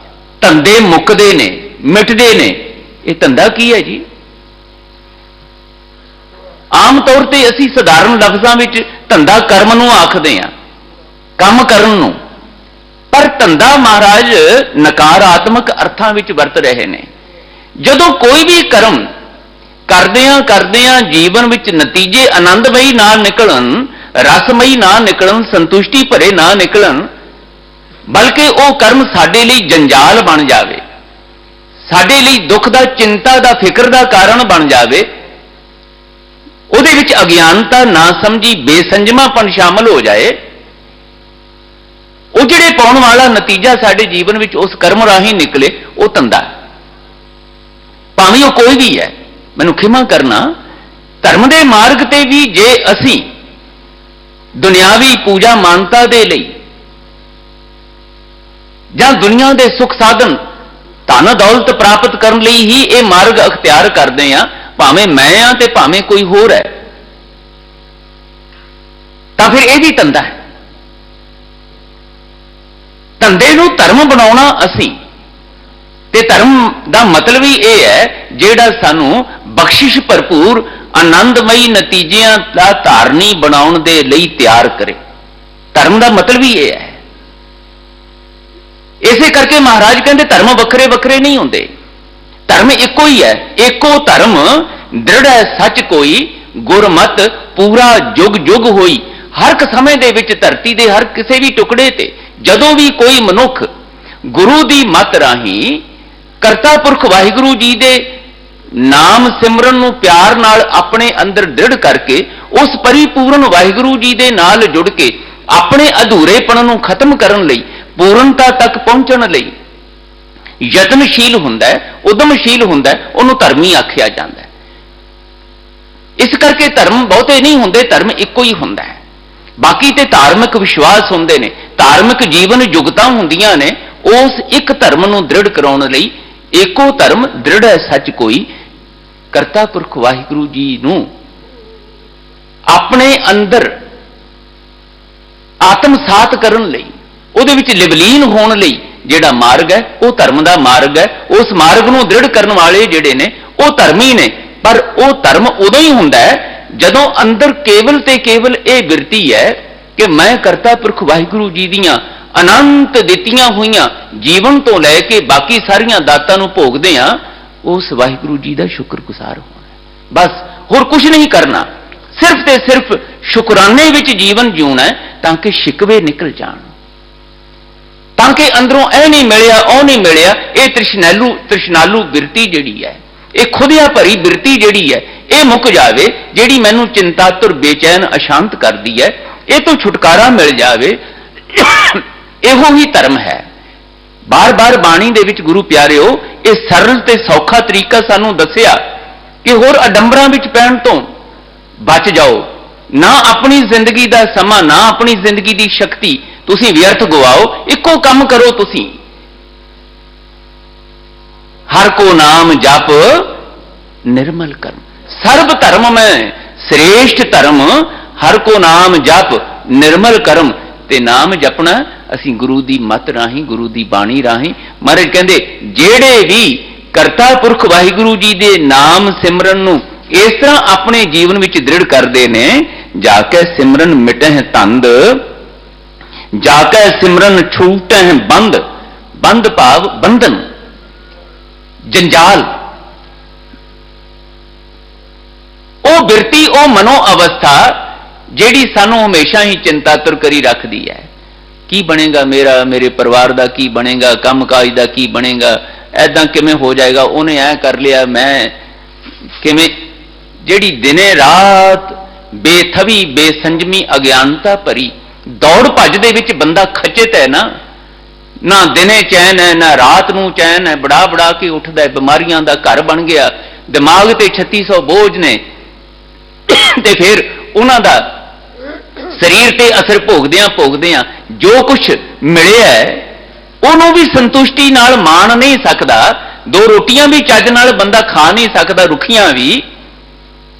B: ਧੰਦੇ ਮੁੱਕਦੇ ਨੇ, ਮਿਟਦੇ ਨੇ। ਇਹ ਧੰਦਾ ਕੀ ਹੈ ਜੀ? ਆਮ ਤੌਰ ਤੇ ਅਸੀਂ ਸਧਾਰਨ ਲਫ਼ਜ਼ਾਂ ਵਿੱਚ ਧੰਦਾ ਕਰਮ ਨੂੰ ਆਖਦੇ ਹਾਂ, ਕੰਮ ਕਰਨ ਨੂੰ, ਪਰ ਧੰਦਾ ਮਹਾਰਾਜ ਨਕਾਰਾਤਮਕ ਅਰਥਾਂ ਵਿੱਚ ਵਰਤ ਰਹੇ ਨੇ। ਜਦੋਂ ਕੋਈ ਵੀ ਕਰਮ ਕਰਦਿਆਂ ਜੀਵਨ ਵਿੱਚ ਨਤੀਜੇ ਆਨੰਦਮਈ ਨਾ ਨਿਕਲਣ, ਰਸਮਈ ਨਾ ਨਿਕਲਣ, ਸੰਤੁਸ਼ਟੀ ਭਰੇ ਨਾ ਨਿਕਲਣ, ਬਲਕਿ ਉਹ ਕਰਮ ਸਾਡੇ ਲਈ ਜੰਜਾਲ ਬਣ ਜਾਵੇ, ਸਾਡੇ ਲਈ ਦੁੱਖ ਦਾ, ਚਿੰਤਾ ਦਾ, ਫਿਕਰ ਦਾ ਕਾਰਨ ਬਣ ਜਾਵੇ, ਉਹਦੇ ਵਿੱਚ ਅਗਿਆਨਤਾ, ਨਾਸਮਝੀ, ਬੇਸੰਜਮਾਪਨ ਸ਼ਾਮਲ ਹੋ ਜਾਏ, ਉਹ ਜਿਹੜੇ ਪਾਉਣ ਵਾਲਾ ਨਤੀਜਾ ਸਾਡੇ ਜੀਵਨ ਵਿੱਚ ਉਸ ਕਰਮ ਰਾਹੀਂ ਨਿਕਲੇ, ਉਹ ਧੰਦਾ, ਭਾਵੇਂ ਉਹ ਕੋਈ ਵੀ ਹੈ। ਮੈਨੂੰ ਖਿਮਾ ਕਰਨਾ, ਧਰਮ ਦੇ ਮਾਰਗ ਤੇ ਵੀ ਜੇ ਅਸੀਂ ਦੁਨਿਆਵੀ ਪੂਜਾ ਮਾਨਤਾ ਦੇ ਲਈ ਜਾਂ ਦੁਨੀਆ ਦੇ ਸੁੱਖ ਸਾਧਨ, ਧਨ ਦੌਲਤ ਪ੍ਰਾਪਤ ਕਰਨ ਲਈ ਹੀ ਇਹ ਮਾਰਗ ਅਖਤਿਆਰ ਕਰਦੇ ਆ, ਭਾਵੇਂ ਮੈਂ ਆ ਤੇ ਭਾਵੇਂ ਕੋਈ ਹੋਰ ਹੈ, ਤਾਂ ਫਿਰ ਇਹ ਵੀ ਧੰਦਾ ਹੈ। ਧੰਦੇ ਨੂੰ ਧਰਮ ਬਣਾਉਣਾ ਅਸੀਂ, ਤੇ ਧਰਮ ਦਾ ਮਤਲਬ ਹੀ ਇਹ ਹੈ ਜਿਹੜਾ ਸਾਨੂੰ ਬਖਸ਼ਿਸ਼ ਭਰਪੂਰ ਆਨੰਦਮਈ ਨਤੀਜਿਆਂ ਦਾ ਧਾਰਨੀ ਬਣਾਉਣ ਦੇ ਲਈ ਤਿਆਰ ਕਰੇ। ਧਰਮ ਦਾ ਮਤਲਬ ਹੀ ਇਹ ਹੈ। ਇਸੇ ਕਰਕੇ ਮਹਾਰਾਜ ਕਹਿੰਦੇ ਧਰਮ ਵੱਖਰੇ ਵੱਖਰੇ ਨਹੀਂ ਹੁੰਦੇ, ਧਰਮ ਇੱਕੋ ਹੀ ਹੈ। ਏਕੋ ਧਰਮ ਦ੍ਰਿੜ ਹੈ ਸੱਚ ਕੋਈ, ਗੁਰਮਤ ਪੂਰਾ ਜੁਗ ਜੁਗ ਹੋਈ। ਹਰ ਇੱਕ ਸਮੇਂ ਦੇ ਵਿੱਚ ਧਰਤੀ ਦੇ ਹਰ ਕਿਸੇ ਵੀ ਟੁਕੜੇ ਤੇ ਜਦੋਂ ਵੀ ਕੋਈ ਮਨੁੱਖ ਗੁਰੂ ਦੀ ਮੱਤ ਰਾਹੀਂ ਕਰਤਾ ਪੁਰਖ ਵਾਹਿਗੁਰੂ ਜੀ ਦੇ ਨਾਮ ਸਿਮਰਨ ਨੂੰ ਪਿਆਰ ਨਾਲ ਆਪਣੇ ਅੰਦਰ ਦ੍ਰਿੜ ਕਰਕੇ ਉਸ ਪਰਿਪੂਰਨ ਵਾਹਿਗੁਰੂ ਜੀ ਦੇ ਨਾਲ ਜੁੜ ਕੇ ਆਪਣੇ ਅਧੂਰੇਪਣ ਨੂੰ ਖਤਮ ਕਰਨ ਲਈ, ਪੂਰਨਤਾ ਤੱਕ ਪਹੁੰਚਣ ਲਈ ਯਤਨਸ਼ੀਲ ਹੁੰਦਾ ਹੈ, ਉਦਮਸ਼ੀਲ ਹੁੰਦਾ ਹੈ, ਉਹਨੂੰ ਧਰਮੀ ਆਖਿਆ ਜਾਂਦਾ ਹੈ। ਇਸ ਕਰਕੇ ਧਰਮ ਬਹੁਤੇ ਨਹੀਂ ਹੁੰਦੇ, ਧਰਮ ਇੱਕੋ ਹੀ ਹੁੰਦਾ ਹੈ। ਬਾਕੀ ਤੇ ਧਾਰਮਿਕ ਵਿਸ਼ਵਾਸ ਹੁੰਦੇ ਨੇ, ਧਾਰਮਿਕ ਜੀਵਨ ਯੁਗਤਾਂ ਹੁੰਦੀਆਂ ਨੇ। ਉਸ ਇੱਕ ਧਰਮ ਨੂੰ ਦ੍ਰਿੜ ਕਰਾਉਣ ਲਈ ਏਕੋ ਧਰਮ ਦ੍ਰਿੜ ਹੈ ਸੱਚ ਕੋਈ, ਕਰਤਾ ਪੁਰਖ ਵਾਹਿਗੁਰੂ ਜੀ ਨੂੰ ਆਪਣੇ ਅੰਦਰ ਆਤਮਸਾਤ ਕਰਨ ਲਈ, ਉਹਦੇ ਵਿੱਚ ਲਿਵਲੀਨ ਹੋਣ ਲਈ ਜਿਹੜਾ ਮਾਰਗ ਹੈ ਉਹ ਧਰਮ ਦਾ ਮਾਰਗ ਹੈ। ਉਸ ਮਾਰਗ ਨੂੰ ਦ੍ਰਿੜ ਕਰਨ ਵਾਲੇ ਜਿਹੜੇ ਨੇ ਉਹ ਧਰਮੀ ਨੇ। ਪਰ ਉਹ ਧਰਮ ਉਦੋਂ ਹੀ ਹੁੰਦਾ ਹੈ ਜਦੋਂ ਅੰਦਰ ਕੇਵਲ ਤੇ ਕੇਵਲ ਇਹ ਬਿਰਤੀ ਹੈ ਕਿ ਮੈਂ ਕਰਤਾ ਪੁਰਖ ਵਾਹਿਗੁਰੂ ਜੀ ਦੀਆਂ ਅਨੰਤ ਦਿੱਤੀਆਂ ਹੋਈਆਂ ਜੀਵਨ ਤੋਂ ਲੈ ਕੇ ਬਾਕੀ ਸਾਰੀਆਂ ਦਾਤਾਂ ਨੂੰ ਭੋਗਦੇ ਆ, ਉਸ ਵਾਹਿਗੁਰੂ ਜੀ ਦਾ ਸ਼ੁਕਰਗੁਜ਼ਾਰ ਹੋਣਾ। ਬਸ ਹੋਰ ਕੁਝ ਨਹੀਂ ਕਰਨਾ, ਸਿਰਫ ਤੇ ਸਿਰਫ ਸ਼ੁਕਰਾਨੇ ਵਿੱਚ ਜੀਵਨ ਜਿਉਣਾ ਹੈ ਤਾਂ ਕਿ ਸ਼ਿਕਵੇ ਨਿਕਲ ਜਾਣ, ਤਾਂ ਕਿ ਅੰਦਰੋਂ ਇਹ ਨਹੀਂ ਮਿਲਿਆ, ਉਹ ਨਹੀਂ ਮਿਲਿਆ। ਇਹ ਤ੍ਰਿਸ਼ਨਾਲੂ ਬਿਰਤੀ ਜਿਹੜੀ ਹੈ, ਇਹ ਖੁਦਿਆ ਭਰੀ ਬਿਰਤੀ ਜਿਹੜੀ ਹੈ, ਇਹ ਮੁੱਕ ਜਾਵੇ, ਜਿਹੜੀ ਮੈਨੂੰ ਚਿੰਤਾਤੁਰ ਬੇਚੈਨ ਅਸ਼ਾਂਤ ਕਰਦੀ ਹੈ, ਇਹ ਤੋਂ ਛੁਟਕਾਰਾ ਮਿਲ ਜਾਵੇ। ਇਹੋ ਹੀ ਧਰਮ ਹੈ। ਬਾਰ-ਬਾਰ ਬਾਣੀ ਦੇ ਵਿੱਚ ਗੁਰੂ ਪਿਆਰਿਓ ਇਹ ਸਰਲ ਤੇ ਸੌਖਾ ਤਰੀਕਾ ਸਾਨੂੰ ਦੱਸਿਆ ਕਿ ਹੋਰ ਅਡੰਬਰਾਂ ਵਿੱਚ ਪੈਣ ਤੋਂ ਬਚ ਜਾਓ। ਨਾ ਆਪਣੀ ਜ਼ਿੰਦਗੀ ਦਾ ਸਮਾਂ, ਨਾ ਆਪਣੀ ਜ਼ਿੰਦਗੀ ਦੀ ਸ਼ਕਤੀ ਤੁਸੀਂ ਵਿਅਰਥ ਗਵਾਓ। ਇੱਕੋ ਕੰਮ ਕਰੋ ਤੁਸੀਂ, ਹਰ ਕੋ ਨਾਮ ਜਪ ਨਿਰਮਲ ਕਰਮ। ਸਰਬ ਧਰਮ ਮੈਂ ਸ੍ਰੇਸ਼ਟ ਧਰਮ, ਹਰ ਕੋ ਨਾਮ ਜਪ ਨਿਰਮਲ ਕਰਮ। ਤੇ ਨਾਮ ਜਪਣਾ ਅਸੀਂ ਗੁਰੂ ਦੀ ਮੱਤ ਰਾਹੀਂ, ਗੁਰੂ ਦੀ ਬਾਣੀ ਰਾਹੀਂ। ਮਹਾਰਾਜ ਕਹਿੰਦੇ ਜਿਹੜੇ ਵੀ ਕਰਤਾ ਪੁਰਖ ਵਾਹਿਗੁਰੂ ਜੀ ਦੇ ਨਾਮ ਸਿਮਰਨ ਨੂੰ ਇਸ ਤਰ੍ਹਾਂ ਆਪਣੇ ਜੀਵਨ ਵਿੱਚ ਦ੍ਰਿੜ ਕਰਦੇ ਨੇ, ਜਾ ਕੇ ਸਿਮਰਨ ਮਿਟਹਿ ਤੰਦ, ਜਾ ਕੇ ਸਿਮਰਨ ਛੂਟਹਿ ਬੰਦ। ਬੰਦ ਭਾਵ ਬੰਧਨ, ਜੰਜਾਲ। ਉਹ ਬਿਰਤੀ, ਉਹ ਮਨੋ ਅਵਸਥਾ ਜਿਹੜੀ ਸਾਨੂੰ ਹਮੇਸ਼ਾ ਹੀ ਚਿੰਤਾਤੁਰ ਕਰੀ ਰੱਖਦੀ ਹੈ। ਕੀ ਬਣੇਗਾ ਮੇਰਾ, ਮੇਰੇ ਪਰਿਵਾਰ ਦਾ ਕੀ ਬਣੇਗਾ, ਕੰਮਕਾਜ ਦਾ ਕੀ ਬਣੇਗਾ, ਐਦਾਂ ਕਿਵੇਂ ਹੋ ਜਾਏਗਾ, ਉਹਨੇ ਐ ਕਰ ਲਿਆ, ਮੈਂ ਕਿਵੇਂ। ਜਿਹੜੀ ਦਿਨੇ ਰਾਤ ਬੇਥਵੀ, ਬੇਸੰਜਮੀ, ਅਗਿਆਨਤਾ ਭਰੀ ਦੌੜ ਭੱਜ ਦੇ ਵਿੱਚ ਬੰਦਾ ਖਚਿਤ ਹੈ ਨਾ ਦਿਨੇ ਚੈਨ ਹੈ, ਨਾ ਰਾਤ ਨੂੰ ਚੈਨ ਹੈ, ਬੜਾ ਬੜਾ ਕੇ ਉੱਠਦਾ, ਬਿਮਾਰੀਆਂ ਦਾ ਘਰ ਬਣ ਗਿਆ, ਦਿਮਾਗ ਤੇ 3600 ਬੋਝ ਨੇ, ਤੇ ਫਿਰ ਉਹਨਾਂ ਦਾ ਸਰੀਰ ਤੇ ਅਸਰ ਭੋਗਦਿਆਂ ਜੋ ਕੁਝ ਮਿਲਿਆ ਉਹਨੂੰ ਵੀ ਸੰਤੁਸ਼ਟੀ ਨਾਲ ਮਾਣ ਨਹੀਂ ਸਕਦਾ। ਦੋ ਰੋਟੀਆਂ ਵੀ ਚੱਜ ਨਾਲ ਬੰਦਾ ਖਾ ਨਹੀਂ ਸਕਦਾ, ਰੁੱਖੀਆਂ ਵੀ।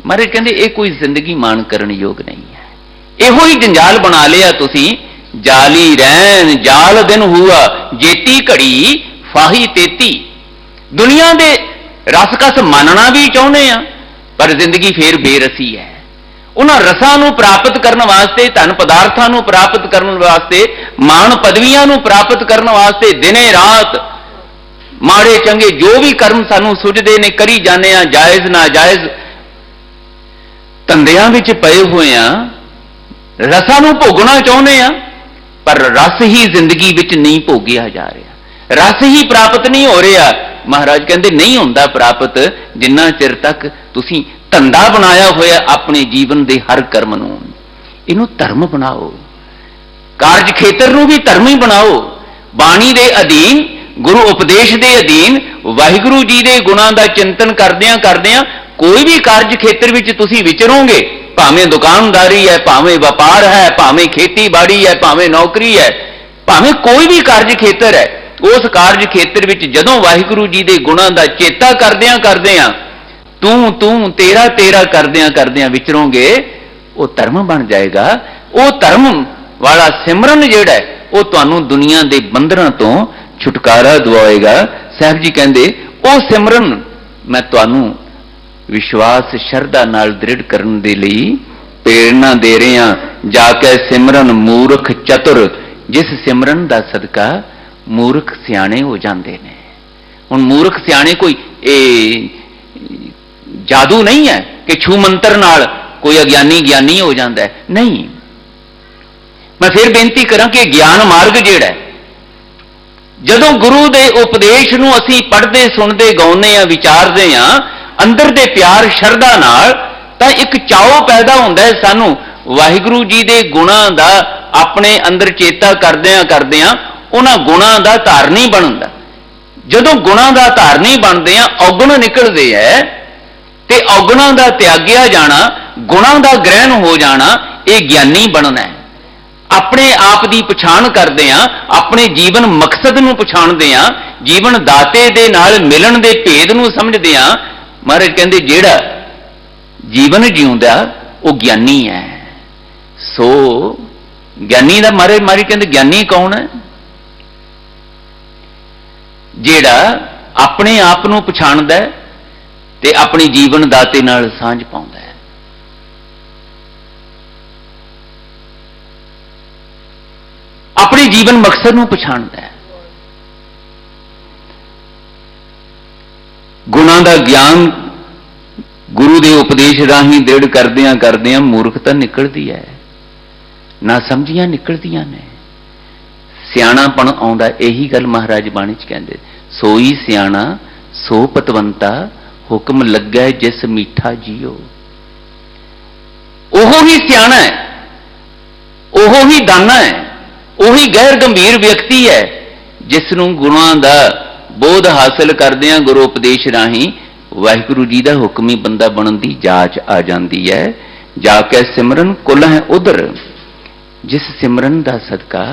B: ਮਹਾਰਾਜ ਕਹਿੰਦੇ ਇਹ ਕੋਈ ਜ਼ਿੰਦਗੀ ਮਾਣ ਕਰਨ ਯੋਗ ਨਹੀਂ ਹੈ। ਇਹੋ ਹੀ ਜੰਜਾਲ ਬਣਾ ਲਿਆ ਤੁਸੀਂ जाली रैन जाल दिन हुआ जेती घड़ी फाही तेती। दुनिया दे रसकस मानना भी चाहुंदे आ, पर जिंदगी फिर बेरसी है। उन्हां रसां नूं प्राप्त करन वास्ते, धन पदार्थां नूं प्राप्त करन वास्ते, मान पदवियां नूं प्राप्त करन वास्ते दिने रात माड़े चंगे जो भी कर्म सानूं सुझदे ने करी जाने आ, जायज़ नाजायज़ धंधियां विच पए होए आ, रसां नूं भोगना चाहुंदे आ, पर रस ही जिंदगी विच नहीं भोगिया जा रहा, रस ही प्राप्त नहीं हो रहा। महाराज कहते नहीं होंदा प्राप्त जिन्ना चिर तक तुसीं धंधा बनाया होया अपने जीवन के हर कर्म नूं। इहनूं धर्म बनाओ, कारज खेतर नूं भी धर्म ही बनाओ। बाणी दे अधीन, गुरु उपदेश दे अधीन, वाहिगुरू जी दे गुणां दा चिंतन करदियां करदियां कोई भी कारज खेतर विच तुसीं विचरोगे, भावें दुकानदारी है, भावें व्यापार है, भावें खेतीबाड़ी है, भावें नौकरी है, भावें कोई भी कारज खेतर है, उस कारज खेतर विच जदों वाहिगुरू जी दे गुणां दा चेता करदियां करदियां तू तू तेरा तेरा करदियां करदियां विचरोगे, वो धर्म बन जाएगा। वो धर्म वाला सिमरन जिहड़ा है वो तुहानूं दुनिया दे बंधनां तो छुटकारा दिवाएगा। साहब जी कहंदे वो सिमरन मैं तुहानूं विश्वास शरधा नाल दृढ़ करन दे लई प्रेरणा दे रहा। जाके सिमरन मूर्ख चतुर, जिस सिमरन दा सदका मूर्ख सियाणे हो जाते हैं। हुण मूर्ख सियाणे कोई जादू नहीं है कि छू मंत्र नाल कोई अज्ञानी ज्ञानी हो जाता है, नहीं। मैं फिर बेनती करा कि ज्ञान मार्ग जिहड़ा है, जदों गुरु दे उपदेश नूं असीं पढ़दे सुणदे गाउने आ विचारदे आ अंदर दे प्यार शरधा नाल, तां एक चाओ पैदा हुंदा है सानूं वाहिगुरू जी दे गुणां दा अपने अंदर चेता करदिआं करदिआं उन्हां गुणां दा धारनी बनदा। जदों गुणां दा धारनी बनदे आ औगण निकलदे है ते औगणां दा त्यागिया जाना, गुणां दा ग्रहण हो जाना, ये ज्ञानी बनना है। अपने आप की पछाण करदे आ, अपने जीवन मकसद नूं पछाणदे आ, जीवन दाते दे नाल मिलन दे भेद नूं समझदे आ। महाराज कहंदे जिहड़ा जीवन जिउंदा वो ज्ञानी है। सो ज्ञानी दा महाराज कहंदे ज्ञानी कौन है? जिहड़ा अपने आप नूं पछाणदा है ते अपने जीवन दाते नाल सांझ पाउंदा है। अपने जीवन मकसद नूं पछाणदा है। गुणां दा ज्ञान गुरु दे उपदेश राही दृढ़ करदियां करदियां मूर्खता निकलदी है, ना समझियां निकलदियां ने, सियाणापण आउंदा। यही गल महाराज बाणी च कहंदे, सोई सियाणा सो पतवंता हुक्म लग्गै जिस मीठा जियो। ओहो ही सियाणा है, ओहो ही दाना है, ਉਹੀ गैर गंभीर व्यक्ति है जिसनों गुणां दा बोध हासिल करदिआं गुरु उपदेश राही वाहिगुरू जी दा हुक्म ही बंदा बनन दी जाच आ जाती है। जाके सिमरन कुल है उधर, जिस सिमरन दा सदका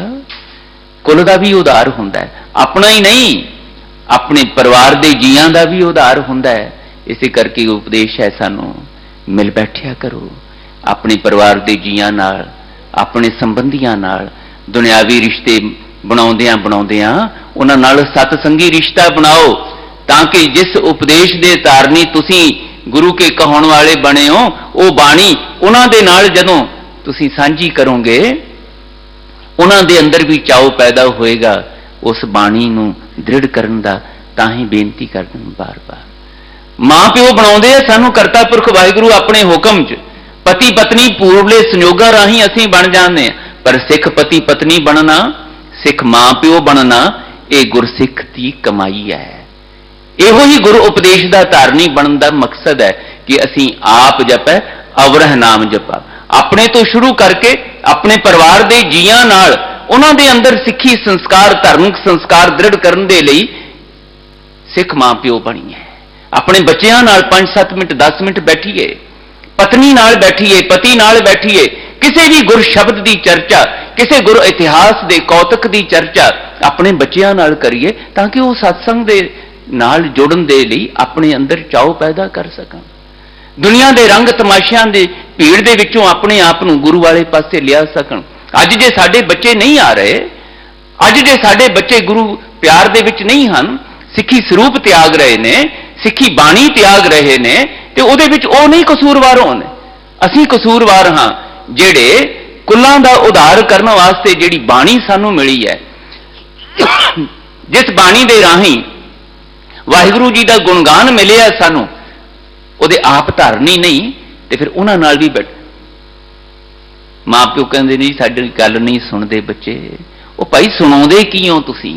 B: कुल दा भी उधार हुंदा है, अपना ही नहीं अपने परिवार दे जियां दा भी उधार हुंदा है। इसे करके उपदेश है सानू मिल बैठिया करो अपने परिवार दे जियां नाल, अपने संबंधियां नाल, दुनियावी रिश्ते बनाउंदियां बनाउंदियां उन्हां नाल सतसंगी रिश्ता बनाओ, ताकि जिस उपदेश दे तारनी तुसीं गुरु के कहाउण वाले बने हो, वो बाणी उन्हां दे नाल जदों तुसीं सांझी करोगे, उन्हां दे अंदर भी चाओ पैदा होएगा उस बाणी नूं दृढ़ करन दा। तां ही बेनती करदे बार बार मां प्यो बनाउंदे आ सानू करता पुरख वाहिगुरू अपने हुक्म च। पति पत्नी पूर्वले संयोगां राही असीं बन जांदे आ, पर सिख पति पत्नी बनना, सिख मां प्यो बनना, ये गुरसिख की कमाई है। इहो ही गुरु उपदेश का धारनी बनन का मकसद है कि असीं आप जपै अवरह नाम जपा। अपने तो शुरू करके अपने परिवार के जियां नाल उन्हां दे अंदर सिੱਖੀ संस्कार धार्मिक संस्कार दृढ़ करन दे लई सिख मां प्यो बणीए। अपने बच्चियां नाल 5-7 मिनट 10 मिनट बैठिए, पत्नी नाल बैठिए, पति नाल बैठिए, किसी भी गुर शब्द की चर्चा, किसी गुर इतिहास के कौतक की चर्चा अपने बच्चों नाल करिए, ताकि वो सत्संग दे नाल जुड़न दे लई अपने अंदर चाव पैदा कर सकन। दुनिया के रंग तमाशियां की भीड़ दे विचों अपने आप नूं गुरु वाले पासे लिया सकन। ਅੱਜ ਜੇ ਸਾਡੇ ਬੱਚੇ नहीं आ रहे, ਅੱਜ ਜੇ ਸਾਡੇ ਬੱਚੇ ਗੁਰੂ ਪਿਆਰ ਦੇ ਵਿੱਚ ਨਹੀਂ ਹਨ, ਸਿੱਖੀ ਸਰੂਪ ਤਿਆਗ ਰਹੇ ਨੇ, ਸਿੱਖੀ ਬਾਣੀ ਤਿਆਗ ਰਹੇ ਨੇ, ਤੇ ਉਹਦੇ ਵਿੱਚ ਉਹ ਨਹੀਂ ਕਸੂਰਵਾਰ ਹੋਣ, ਅਸੀਂ ਕਸੂਰਵਾਰ ਹਾਂ ਜਿਹੜੇ ਕੁੱਲਾਂ ਦਾ ਉਧਾਰ ਕਰਨ ਵਾਸਤੇ ਜਿਹੜੀ ਬਾਣੀ ਸਾਨੂੰ ਮਿਲੀ ਹੈ, ਜਿਸ ਬਾਣੀ ਦੇ ਰਾਹੀਂ ਵਾਹਿਗੁਰੂ ਜੀ ਦਾ ਗੁਣਗਾਨ ਮਿਲਿਆ ਸਾਨੂੰ, ਉਹਦੇ ਆਪ ਧਾਰਨੀ ਨਹੀਂ ਤੇ ਫਿਰ ਉਹਨਾਂ ਨਾਲ ਵੀ ਬੈਠ। ਮਾਂ ਪਿਓ ਕਹਿੰਦੇ ਨਹੀਂ ਸਾਡੀ ਗੱਲ ਨਹੀਂ ਸੁਣਦੇ ਬੱਚੇ, ਉਹ ਭਾਈ ਸੁਣਾਉਂਦੇ ਕੀ ਹੋ ਤੁਸੀਂ?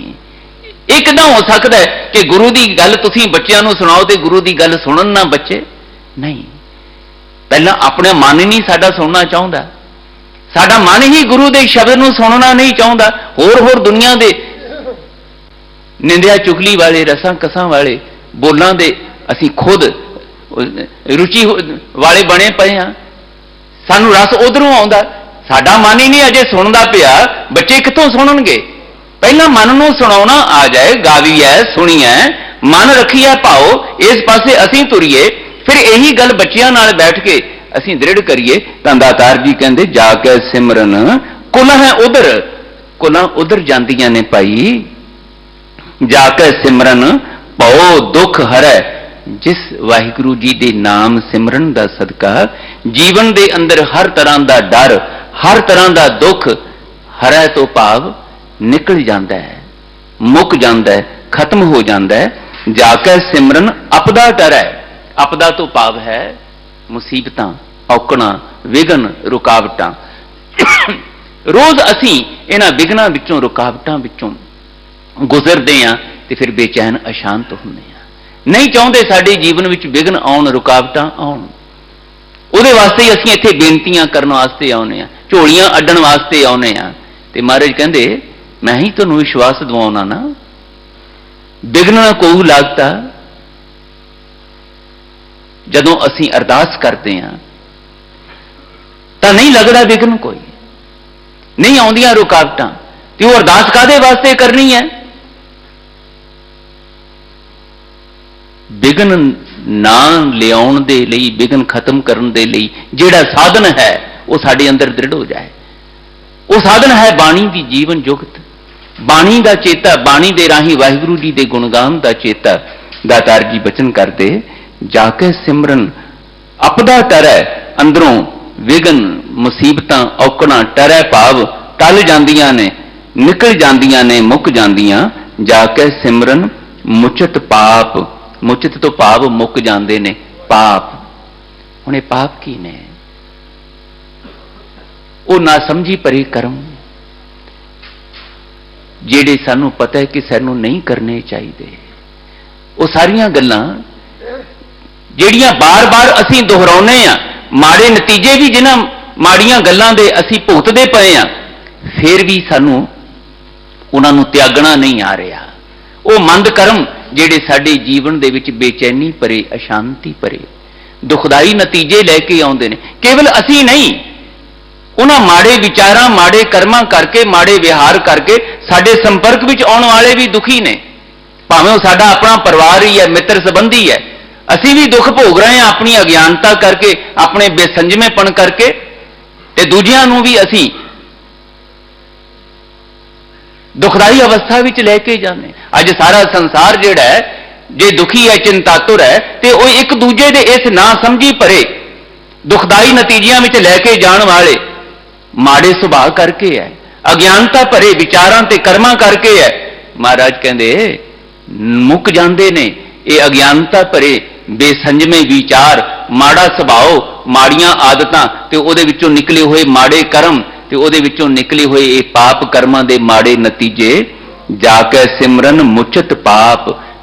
B: ਇਹ ਕਿੱਦਾਂ ਹੋ ਸਕਦਾ ਹੈ ਕਿ ਗੁਰੂ ਦੀ ਗੱਲ ਤੁਸੀਂ ਬੱਚਿਆਂ ਨੂੰ ਸੁਣਾਓ ਤੇ ਗੁਰੂ ਦੀ ਗੱਲ ਸੁਣਨ ਨਾ ਬੱਚੇ? ਨਹੀਂ, ਪਹਿਲਾਂ ਆਪਣਾ ਮਨ ਹੀ ਨਹੀਂ ਸਾਡਾ ਸੁਣਨਾ ਚਾਹੁੰਦਾ, ਸਾਡਾ ਮਨ ਹੀ ਗੁਰੂ ਦੇ ਸ਼ਬਦ ਨੂੰ ਸੁਣਨਾ ਨਹੀਂ ਚਾਹੁੰਦਾ। ਹੋਰ ਦੁਨੀਆ ਦੇ ਨਿੰਦਿਆ ਚੁਗਲੀ ਵਾਲੇ, ਰਸਾਂ ਕਸਾਂ ਵਾਲੇ ਬੋਲਾਂ ਦੇ ਅਸੀਂ ਖੁਦ ਰੁਚੀ ਵਾਲੇ ਬਣੇ ਪਏ ਹਾਂ, ਸਾਨੂੰ ਰਸ ਉਧਰੋਂ ਆਉਂਦਾ, ਸਾਡਾ ਮਨ ਹੀ ਨਹੀਂ ਅਜੇ ਸੁਣਦਾ ਪਿਆ, ਬੱਚੇ ਕਿੱਥੋਂ ਸੁਣਨਗੇ? ਪਹਿਲਾਂ ਮਨ ਨੂੰ ਸੁਣਾਉਣਾ ਆ ਜਾਏ, ਗਾਵੀਐ ਸੁਣੀਐ ਮਨ ਰੱਖੀਐ ਭਾਓ, ਇਸ ਪਾਸੇ ਅਸੀਂ ਤੁਰੀਏ, ਫਿਰ ਇਹੀ ਗੱਲ ਬੱਚਿਆਂ ਨਾਲ ਬੈਠ ਕੇ ਅਸੀਂ ਦ੍ਰਿੜ ਕਰੀਏ। ਤਾਂ ਦਾਤਾਰ ਜੀ ਕਹਿੰਦੇ ਜਾ ਕੇ ਸਿਮਰਨ ਕੁਲ ਹੈ ਉਧਰ, ਕੁਲਾਂ ਉਧਰ ਜਾਂਦੀਆਂ ਨੇ ਭਾਈ, ਜਾ ਕੇ ਸਿਮਰਨ ਭਉ ਦੁੱਖ ਹਰੈ। ਜਿਸ ਵਾਹਿਗੁਰੂ ਜੀ ਦੇ ਨਾਮ ਸਿਮਰਨ ਦਾ ਸਦਕਾ ਜੀਵਨ ਦੇ ਅੰਦਰ ਹਰ ਤਰ੍ਹਾਂ ਦਾ ਡਰ, ਹਰ ਤਰ੍ਹਾਂ ਦਾ ਦੁੱਖ ਹਰੈ ਤੋਂ ਭਾਵ ਨਿਕਲ ਜਾਂਦਾ ਹੈ, ਮੁੱਕ ਜਾਂਦਾ ਹੈ, ਖਤਮ ਹੋ ਜਾਂਦਾ ਹੈ। ਜਾ ਕੇ ਸਿਮਰਨ ਆਪਦਾ ਟਰੈ, ਆਪਦਾ ਤੋਂ ਭਾਵ ਹੈ ਮੁਸੀਬਤਾਂ, ਔਕੜਾਂ, ਵਿਘਨ, ਰੁਕਾਵਟਾਂ। ਰੋਜ਼ ਅਸੀਂ ਇਹਨਾਂ ਵਿਘਨਾਂ ਵਿੱਚੋਂ, ਰੁਕਾਵਟਾਂ ਵਿੱਚੋਂ ਗੁਜ਼ਰਦੇ ਹਾਂ ਤੇ ਫਿਰ ਬੇਚੈਨ ਅਸ਼ਾਂਤ ਹੁੰਦੇ ਹਾਂ, ਨਹੀਂ ਚਾਹੁੰਦੇ ਸਾਡੇ ਜੀਵਨ ਵਿੱਚ ਵਿਘਨ ਆਉਣ, ਰੁਕਾਵਟਾਂ ਆਉਣ। ਉਹਦੇ ਵਾਸਤੇ ਹੀ ਅਸੀਂ ਇੱਥੇ ਬੇਨਤੀਆਂ ਕਰਨ ਵਾਸਤੇ ਆਉਂਦੇ ਹਾਂ, ਝੋਲੀਆਂ ਅੱਡਣ ਵਾਸਤੇ ਆਉਂਦੇ ਹਾਂ। ਤੇ ਮਹਾਰਾਜ ਕਹਿੰਦੇ ਮੈਂ ਹੀ ਤੁਹਾਨੂੰ ਵਿਸ਼ਵਾਸ ਦਿਵਾਉਣਾ ਨਾ, ਵਿਘਨ ਨਾ ਕੋਈ ਲੱਗਦਾ। ਜਦੋਂ ਅਸੀਂ ਅਰਦਾਸ ਕਰਦੇ ਹਾਂ ਤਾਂ ਨਹੀਂ ਲੱਗਦਾ ਵਿਘਨ ਕੋਈ, ਨਹੀਂ ਆਉਂਦੀਆਂ ਰੁਕਾਵਟਾਂ, ਤੇ ਉਹ ਅਰਦਾਸ ਕਾਹਦੇ ਵਾਸਤੇ ਕਰਨੀ ਹੈ? ਵਿਘਨ ਨਾ ਲਿਆਉਣ ਦੇ ਲਈ, ਵਿਘਨ ਖਤਮ ਕਰਨ ਦੇ ਲਈ ਜਿਹੜਾ ਸਾਧਨ ਹੈ ਉਹ ਸਾਡੇ ਅੰਦਰ ਦ੍ਰਿੜ ਹੋ ਜਾਏ। ਉਹ ਸਾਧਨ ਹੈ ਬਾਣੀ ਦੀ ਜੀਵਨ ਜੁਗਤ, ਬਾਣੀ ਦਾ ਚੇਤਾ, ਬਾਣੀ ਦੇ ਰਾਹੀਂ ਵਾਹਿਗੁਰੂ ਜੀ ਦੇ ਗੁਣਗਾਨ ਦਾ ਚੇਤਾ। ਦਾਤਾਰ ਜੀ ਬਚਨ ਕਰਦੇ ਜਾ ਕੇ ਸਿਮਰਨ ਆਪਦਾ ਟਰੈ, ਅੰਦਰੋਂ ਵਿਘਨ, ਮੁਸੀਬਤਾਂ, ਔਕੜਾਂ, ਟਰੈ ਭਾਵ ਟਲ ਜਾਂਦੀਆਂ ਨੇ, ਨਿਕਲ ਜਾਂਦੀਆਂ ਨੇ, ਮੁੱਕ ਜਾਂਦੀਆਂ। ਜਾ ਕੇ ਸਿਮਰਨ ਮੁਚਤ ਪਾਪ, ਮੁਚਤ ਤੋਂ ਭਾਵ ਮੁੱਕ ਜਾਂਦੇ ਨੇ ਪਾਪ। ਹੁਣ ਇਹ ਪਾਪ ਕੀ ਨੇ? ਉਹ ਨਾ ਸਮਝੀ ਭਰੇ ਕਰਮ, ਜਿਹੜੇ ਸਾਨੂੰ ਪਤਾ ਹੈ ਕਿ ਸਾਨੂੰ ਨਹੀਂ ਕਰਨੇ ਚਾਹੀਦੇ। ਉਹ ਸਾਰੀਆਂ ਗੱਲਾਂ ਜਿਹੜੀਆਂ ਬਾਰ-ਬਾਰ ਅਸੀਂ ਦੁਹਰਾਉਂਦੇ ਆ, ਮਾੜੇ ਨਤੀਜੇ ਵੀ ਜਿਨ੍ਹਾਂ ਮਾੜੀਆਂ ਗੱਲਾਂ ਦੇ ਅਸੀਂ ਭੁਗਤਦੇ ਪਏ ਆ, ਫਿਰ ਵੀ ਸਾਨੂੰ ਉਹਨਾਂ ਨੂੰ ਤਿਆਗਣਾ ਨਹੀਂ ਆ ਰਿਹਾ। ਉਹ ਮੰਦ ਕਰਮ ਜਿਹੜੇ ਸਾਡੇ ਜੀਵਨ ਦੇ ਵਿੱਚ ਬੇਚੈਨੀ ਭਰੇ, ਅਸ਼ਾਂਤੀ ਭਰੇ, ਦੁਖਦਾਈ ਨਤੀਜੇ ਲੈ ਕੇ ਆਉਂਦੇ ਨੇ। ਕੇਵਲ ਅਸੀਂ ਨਹੀਂ, ਉਹਨਾਂ ਮਾੜੇ ਵਿਚਾਰਾਂ, ਮਾੜੇ ਕਰਮਾਂ ਕਰਕੇ, ਮਾੜੇ ਵਿਹਾਰ ਕਰਕੇ ਸਾਡੇ ਸੰਪਰਕ ਵਿੱਚ ਆਉਣ ਵਾਲੇ ਵੀ ਦੁਖੀ ਨੇ। ਭਾਵੇਂ ਉਹ ਸਾਡਾ ਆਪਣਾ ਪਰਿਵਾਰ ਹੀ ਹੈ, ਮਿੱਤਰ ਸੰਬੰਧੀ ਹੈ, ਅਸੀਂ ਵੀ ਦੁੱਖ ਭੋਗ ਰਹੇ ਹਾਂ ਆਪਣੀ ਅਗਿਆਨਤਾ ਕਰਕੇ, ਆਪਣੇ ਬੇਸੰਜਮੇਪਣ ਕਰਕੇ, ਤੇ ਦੂਜਿਆਂ ਨੂੰ ਵੀ ਅਸੀਂ ਦੁਖਦਾਈ ਅਵਸਥਾ ਵਿੱਚ ਲੈ ਕੇ ਜਾਂਦੇ। ਅੱਜ ਸਾਰਾ ਸੰਸਾਰ ਜਿਹੜਾ ਹੈ ਜੇ ਦੁਖੀ ਹੈ, ਚਿੰਤਾਤੁਰ ਹੈ, ਤੇ ਉਹ ਇੱਕ ਦੂਜੇ ਦੇ ਇਸ ਨਾ ਸਮਝੀ ਭਰੇ ਦੁਖਦਾਈ ਨਤੀਜਿਆਂ ਵਿੱਚ ਲੈ ਕੇ ਜਾਣ ਵਾਲੇ ਮਾੜੇ ਸੁਭਾਅ ਕਰਕੇ ਹੈ, ਅਗਿਆਨਤਾ ਭਰੇ ਵਿਚਾਰਾਂ ਤੇ ਕਰਮਾਂ ਕਰਕੇ ਹੈ। ਮਹਾਰਾਜ ਕਹਿੰਦੇ ਮੁੱਕ ਜਾਂਦੇ ਨੇ ਇਹ ਅਗਿਆਨਤਾ ਭਰੇ ਬੇਸੰਜਮੇ ਵਿਚਾਰ, ਮਾੜਾ ਸੁਭਾਅ, ਮਾੜੀਆਂ ਆਦਤਾਂ, ਤੇ ਉਹਦੇ ਵਿੱਚੋਂ ਨਿਕਲੇ ਹੋਏ ਮਾੜੇ ਕਰਮ, ਤੇ ਉਹਦੇ ਵਿੱਚੋਂ ਨਿਕਲੇ ਹੋਏ ਇਹ ਪਾਪ ਕਰਮਾਂ ਦੇ ਮਾੜੇ ਨਤੀਜੇ। ਜਾ ਕੇ ਸਿਮਰਨ ਮੁਚਤ ਪਾਪ,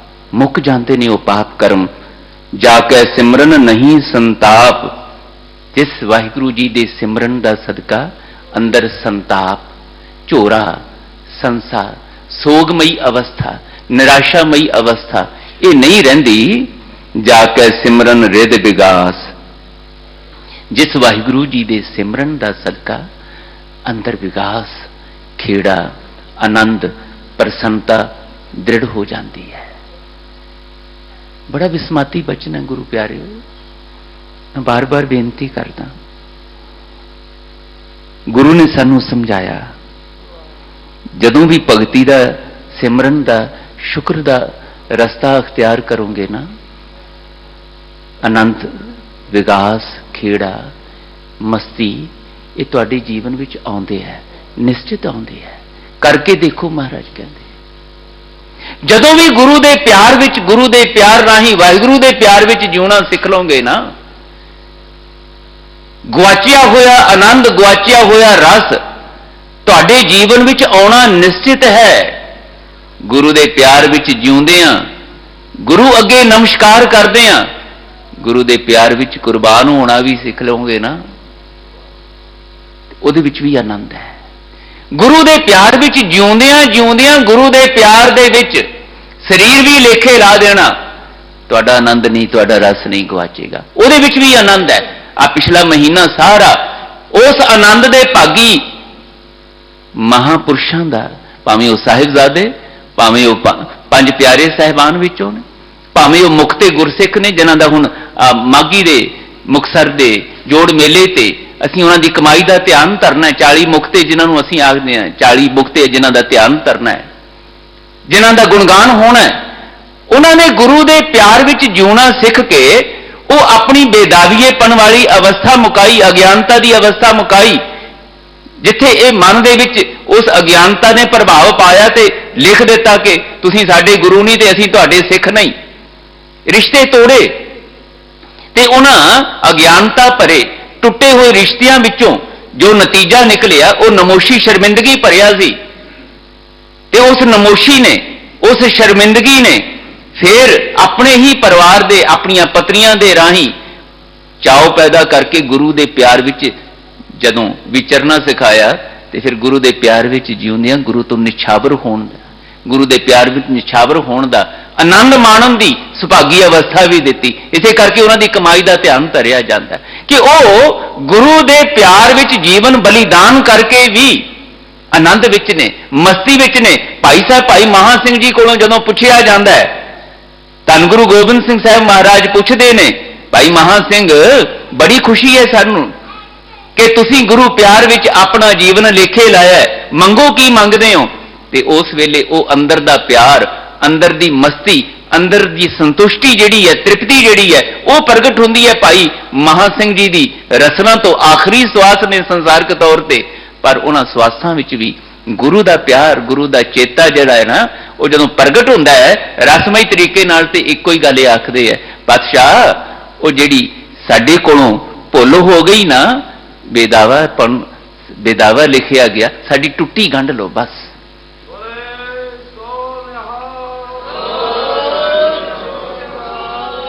B: ਮੁੱਕ ਜਾਂਦੇ ਨੇ ਉਹ ਪਾਪ ਕਰਮ। ਜਾ ਕੇ ਸਿਮਰਨ ਨਹੀਂ ਸੰਤਾਪ, ਜਿਸ ਵਾਹਿਗੁਰੂ ਜੀ ਦੇ ਸਿਮਰਨ ਦਾ ਸਦਕਾ ਅੰਦਰ ਸੰਤਾਪ, ਝੋਰਾ, ਸੰਸਾ, ਸੋਗਮਈ ਅਵਸਥਾ, ਨਿਰਾਸ਼ਾਮਈ ਅਵਸਥਾ ਇਹ ਨਹੀਂ ਰਹਿੰਦੀ। ਜਾ ਕੇ ਸਿਮਰਨ ਰਿਦ ਵਿਗਾਸ, ਜਿਸ ਵਾਹਿਗੁਰੂ ਜੀ ਦੇ ਸਿਮਰਨ ਦਾ ਸਦਕਾ ਅੰਦਰ ਵਿਗਾਸ, ਖੇੜਾ, ਆਨੰਦ, ਪ੍ਰਸੰਨਤਾ ਦ੍ਰਿੜ ਹੋ ਜਾਂਦੀ ਹੈ। ਬੜਾ ਵਿਸਮਾਤੀ ਬਚਨ ਹੈ ਗੁਰੂ ਪਿਆਰਿਓ, ਮੈਂ ਬਾਰ-ਬਾਰ ਬੇਨਤੀ ਕਰਦਾ, ਗੁਰੂ ਨੇ ਸਾਨੂੰ ਸਮਝਾਇਆ, ਜਦੋਂ ਵੀ ਭਗਤੀ ਦਾ, ਸਿਮਰਨ ਦਾ, ਸ਼ੁਕਰ ਦਾ ਰਸਤਾ ਅਖਤਿਆਰ ਕਰੋਗੇ ਨਾ, ਆਨੰਦ, ਵਿਕਾਸ, ਖੇੜਾ, ਮਸਤੀ ਇਹ ਤੁਹਾਡੇ ਜੀਵਨ ਵਿੱਚ ਆਉਂਦੇ ਹੈ, ਨਿਸ਼ਚਿਤ ਆਉਂਦੇ ਹੈ। ਕਰਕੇ ਦੇਖੋ, ਮਹਾਰਾਜ ਕਹਿੰਦੇ। ਜਦੋਂ ਵੀ ਗੁਰੂ ਦੇ ਪਿਆਰ ਵਿੱਚ, ਗੁਰੂ ਦੇ ਪਿਆਰ ਰਾਹੀਂ, ਵਾਹਿਗੁਰੂ ਦੇ ਪਿਆਰ ਵਿੱਚ ਜਿਉਣਾ ਸਿੱਖ ਲਓਗੇ ਨਾ, ਗੁਆਚਿਆ ਹੋਇਆ ਆਨੰਦ, ਗੁਆਚਿਆ ਹੋਇਆ ਰਸ ਤੁਹਾਡੇ ਜੀਵਨ ਵਿੱਚ ਆਉਣਾ ਨਿਸ਼ਚਿਤ ਹੈ। ਗੁਰੂ ਦੇ ਪਿਆਰ ਵਿੱਚ ਜਿਉਂਦਿਆਂ, ਗੁਰੂ ਅੱਗੇ ਨਮਸਕਾਰ ਕਰਦਿਆਂ, ਗੁਰੂ ਦੇ ਪਿਆਰ ਵਿੱਚ ਕੁਰਬਾਨ ਹੋਣਾ ਵੀ ਸਿੱਖ ਲਓਗੇ ਨਾ, ਉਹਦੇ ਵਿੱਚ ਵੀ ਆਨੰਦ ਹੈ। ਗੁਰੂ ਦੇ ਪਿਆਰ ਵਿੱਚ ਜਿਉਂਦਿਆਂ ਜਿਉਂਦਿਆਂ ਗੁਰੂ ਦੇ ਪਿਆਰ ਦੇ ਵਿੱਚ ਸਰੀਰ ਵੀ ਲੇਖੇ ਲਾ ਦੇਣਾ, ਤੁਹਾਡਾ ਆਨੰਦ ਨਹੀਂ, ਤੁਹਾਡਾ ਰਸ ਨਹੀਂ ਗੁਆਚੇਗਾ, ਉਹਦੇ ਵਿੱਚ ਵੀ ਆਨੰਦ ਹੈ। ਆ ਪਿਛਲਾ ਮਹੀਨਾ ਸਾਰਾ ਉਸ ਆਨੰਦ ਦੇ ਭਾਗੀ ਮਹਾਂਪੁਰਸ਼ਾਂ ਦਾ, ਭਾਵੇਂ ਉਹ ਸਾਹਿਬਜ਼ਾਦੇ, ਭਾਵੇਂ ਉਹ ਪੰਜ ਪਿਆਰੇ ਸਾਹਿਬਾਨ ਵਿੱਚੋਂ ਨੇ, ਭਾਵੇਂ ਉਹ ਮੁਕਤੇ ਗੁਰਸਿੱਖ ਨੇ, ਜਿਨ੍ਹਾਂ ਦਾ ਹੁਣ ਮਾਘੀ ਦੇ, ਮੁਕਤਸਰ ਦੇ ਜੋੜ ਮੇਲੇ ਤੇ ਅਸੀਂ ਉਹਨਾਂ ਦੀ ਕਮਾਈ ਦਾ ਧਿਆਨ ਧਰਨਾ ਹੈ। 40 ਮੁਕਤੇ ਜਿਨ੍ਹਾਂ ਨੂੰ ਅਸੀਂ ਆਖਦੇ ਹਾਂ, 40 ਮੁਕਤੇ ਜਿਨ੍ਹਾਂ ਦਾ ਧਿਆਨ ਧਰਨਾ ਹੈ, ਜਿਨ੍ਹਾਂ ਦਾ ਗੁਣਗਾਨ ਹੋਣਾ ਹੈ। ਉਹਨਾਂ ਨੇ ਗੁਰੂ ਦੇ ਪਿਆਰ ਵਿੱਚ ਜਿਉਣਾ ਸਿੱਖ ਕੇ ਉਹ ਆਪਣੀ ਬੇਦਾਵੀਏਪਣ ਵਾਲੀ ਅਵਸਥਾ ਮੁਕਾਈ, ਅਗਿਆਨਤਾ ਦੀ ਅਵਸਥਾ ਮੁਕਾਈ, ਜਿੱਥੇ ਇਹ ਮਨ ਦੇ ਵਿੱਚ ਉਸ ਅਗਿਆਨਤਾ ਨੇ ਪ੍ਰਭਾਵ ਪਾਇਆ ਤੇ ਲਿਖ ਦਿੱਤਾ ਕਿ ਤੁਸੀਂ ਸਾਡੇ ਗੁਰੂ ਨਹੀਂ ਤੇ ਅਸੀਂ ਤੁਹਾਡੇ ਸਿੱਖ ਨਹੀਂ। ਰਿਸ਼ਤੇ ਤੋੜੇ ਤੇ ਉਹਨਾਂ ਅਗਿਆਨਤਾ ਭਰੇ ਟੁੱਟੇ ਹੋਏ ਰਿਸ਼ਤਿਆਂ ਵਿੱਚੋਂ ਜੋ ਨਤੀਜਾ ਨਿਕਲਿਆ ਉਹ ਨਮੋਸ਼ੀ ਸ਼ਰਮਿੰਦਗੀ ਭਰਿਆ ਸੀ। ਤੇ ਉਸ ਨਮੋਸ਼ੀ ਨੇ, ਉਸ ਸ਼ਰਮਿੰਦਗੀ ਨੇ ਫਿਰ ਆਪਣੇ ਹੀ ਪਰਿਵਾਰ ਦੇ, ਆਪਣੀਆਂ ਪਤਨੀਆਂ ਦੇ ਰਾਹੀਂ ਚਾਉ ਪੈਦਾ ਕਰਕੇ ਗੁਰੂ ਦੇ ਪਿਆਰ ਵਿੱਚ ਜਦੋਂ ਵਿਚਰਨਾ ਸਿਖਾਇਆ ਤੇ ਫਿਰ ਗੁਰੂ ਦੇ ਪਿਆਰ ਵਿੱਚ ਜਿਉਂਦਿਆਂ ਗੁਰੂ ਤੋਂ ਨਿਛਾਵਰ ਹੋਣ ਦਾ, ਗੁਰੂ ਦੇ ਪਿਆਰ ਵਿੱਚ ਨਿਛਾਵਰ ਹੋਣ ਦਾ ਆਨੰਦ ਮਾਣਨ ਦੀ ਸੁਭਾਗੀ ਅਵਸਥਾ ਵੀ ਦਿੱਤੀ। ਇਸੇ ਕਰਕੇ ਉਹਨਾਂ ਦੀ ਕਮਾਈ ਦਾ ਧਿਆਨ ਧਰਿਆ ਜਾਂਦਾ ਕਿ ਉਹ ਗੁਰੂ ਦੇ ਪਿਆਰ ਵਿੱਚ ਜੀਵਨ ਬਲੀਦਾਨ ਕਰਕੇ ਵੀ ਆਨੰਦ ਵਿੱਚ ਨੇ, ਮਸਤੀ ਵਿੱਚ ਨੇ। ਭਾਈ ਸਾਹਿਬ, ਭਾਈ ਮਹਾਂ ਸਿੰਘ ਜੀ ਕੋਲੋਂ ਜਦੋਂ ਪੁੱਛਿਆ ਜਾਂਦਾ ਹੈ, ਧੰਨ ਗੁਰੂ ਗੋਬਿੰਦ ਸਿੰਘ ਸਾਹਿਬ ਮਹਾਰਾਜ ਪੁੱਛਦੇ ਨੇ, ਭਾਈ ਮਹਾਂ ਸਿੰਘ ਬੜੀ ਖੁਸ਼ੀ ਹੈ ਸਾਨੂੰ ਕਿ ਤੁਸੀਂ ਗੁਰੂ ਪਿਆਰ ਵਿੱਚ ਆਪਣਾ ਜੀਵਨ ਲੇਖੇ ਲਾਇਆ, ਮੰਗੋ ਕੀ ਮੰਗਦੇ ਹੋ? ਤੇ ਉਸ ਵੇਲੇ ਉਹ ਅੰਦਰ ਦਾ ਪਿਆਰ, ਅੰਦਰ ਦੀ ਮਸਤੀ, ਅੰਦਰ ਦੀ ਸੰਤੁਸ਼ਟੀ ਜਿਹੜੀ ਹੈ, ਤ੍ਰਿਪਤੀ ਜਿਹੜੀ ਹੈ, ਉਹ ਪ੍ਰਗਟ ਹੁੰਦੀ ਹੈ ਭਾਈ ਮਹਾਂ ਸਿੰਘ ਜੀ ਦੀ ਰਸਨਾ ਤੋਂ। ਆਖਰੀ ਸਵਾਸ ਨੇ ਸੰਸਾਰਕ ਤੌਰ ਤੇ, ਪਰ ਉਹਨਾਂ ਸਵਾਸਾਂ ਵਿੱਚ ਵੀ ਗੁਰੂ ਦਾ ਪਿਆਰ, ਗੁਰੂ ਦਾ ਚੇਤਾ ਜਿਹੜਾ ਹੈ ਨਾ, ਉਹ ਜਦੋਂ ਪ੍ਰਗਟ ਹੁੰਦਾ ਹੈ ਰਸਮਈ ਤਰੀਕੇ ਨਾਲ, ਤੇ ਇੱਕੋ ਹੀ ਗੱਲ ਇਹ ਆਖਦੇ ਹੈ, ਪਾਤਸ਼ਾਹ ਉਹ ਜਿਹੜੀ ਸਾਡੇ ਕੋਲੋਂ ਭੁੱਲ ਹੋ ਗਈ ਨਾ, ਬੇਦਾਵਾ ਲਿਖਿਆ ਗਿਆ, ਸਾਡੀ ਟੁੱਟੀ ਗੰਢ ਲਓ ਬਸ।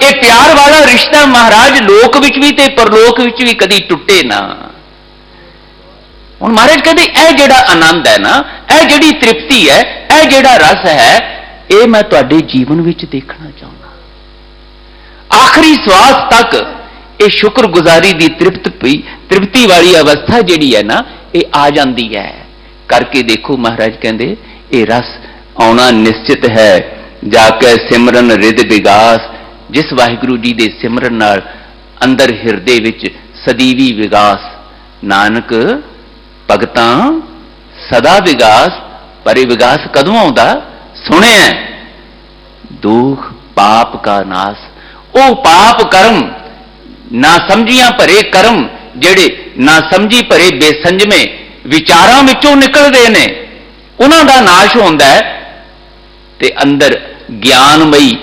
B: ਇਹ ਪਿਆਰ ਵਾਲਾ ਰਿਸ਼ਤਾ ਮਹਾਰਾਜ ਲੋਕ ਵਿੱਚ ਵੀ ਤੇ ਪਰਲੋਕ ਵਿੱਚ ਵੀ ਕਦੀ ਟੁੱਟੇ ਨਾ। ਹੁਣ ਮਹਾਰਾਜ ਕਹਿੰਦੇ ਇਹ ਜਿਹੜਾ ਆਨੰਦ ਹੈ ਨਾ, ਇਹ ਜਿਹੜੀ ਤ੍ਰਿਪਤੀ ਹੈ, ਇਹ ਜਿਹੜਾ ਰਸ ਹੈ, ਇਹ ਮੈਂ ਤੁਹਾਡੇ ਜੀਵਨ ਵਿੱਚ ਦੇਖਣਾ ਚਾਹੁੰਦਾ। ਆਖਰੀ ਸਵਾਸ ਤੱਕ ਇਹ ਸ਼ੁਕਰਗੁਜ਼ਾਰੀ ਦੀ ਤ੍ਰਿਪਤੀ ਵਾਲੀ ਅਵਸਥਾ ਜਿਹੜੀ ਹੈ ਨਾ, ਇਹ ਆ ਜਾਂਦੀ ਹੈ। ਕਰਕੇ ਦੇਖੋ, ਮਹਾਰਾਜ ਕਹਿੰਦੇ ਇਹ ਰਸ ਆਉਣਾ ਨਿਸ਼ਚਿਤ ਹੈ। ਜਾ ਕੇ ਸਿਮਰਨ ਰਿਦ ਵਿਗਾਸ, ਜਿਸ ਵਾਹਿਗੁਰੂ ਜੀ ਦੇ ਸਿਮਰਨ ਨਾਲ ਅੰਦਰ ਹਿਰਦੇ ਵਿੱਚ ਸਦੀਵੀ ਵਿਗਾਸ। ਨਾਨਕ ਭਗਤਾਂ ਸਦਾ ਵਿਗਾਸ, ਪਰ ਇਹ ਵਿਗਾਸ ਕਦੋਂ ਆਉਂਦਾ? ਸੁਣਿਆ ਦੁਖ ਪਾਪ ਕਾ ਨਾਸ। ਉਹ ਪਾਪ ਕਰਮ, ਨਾ ਸਮਝੀਆਂ ਭਰੇ ਕਰਮ, ਜਿਹੜੇ ਨਾ ਸਮਝੀ ਭਰੇ ਬੇਸੰਜਮੇ ਵਿਚਾਰਾਂ ਵਿੱਚੋਂ ਨਿਕਲਦੇ ਨੇ, ਉਹਨਾਂ ਦਾ ਨਾਸ਼ ਹੁੰਦਾ ਹੈ ਤੇ ਅੰਦਰ ਗਿਆਨਮਈ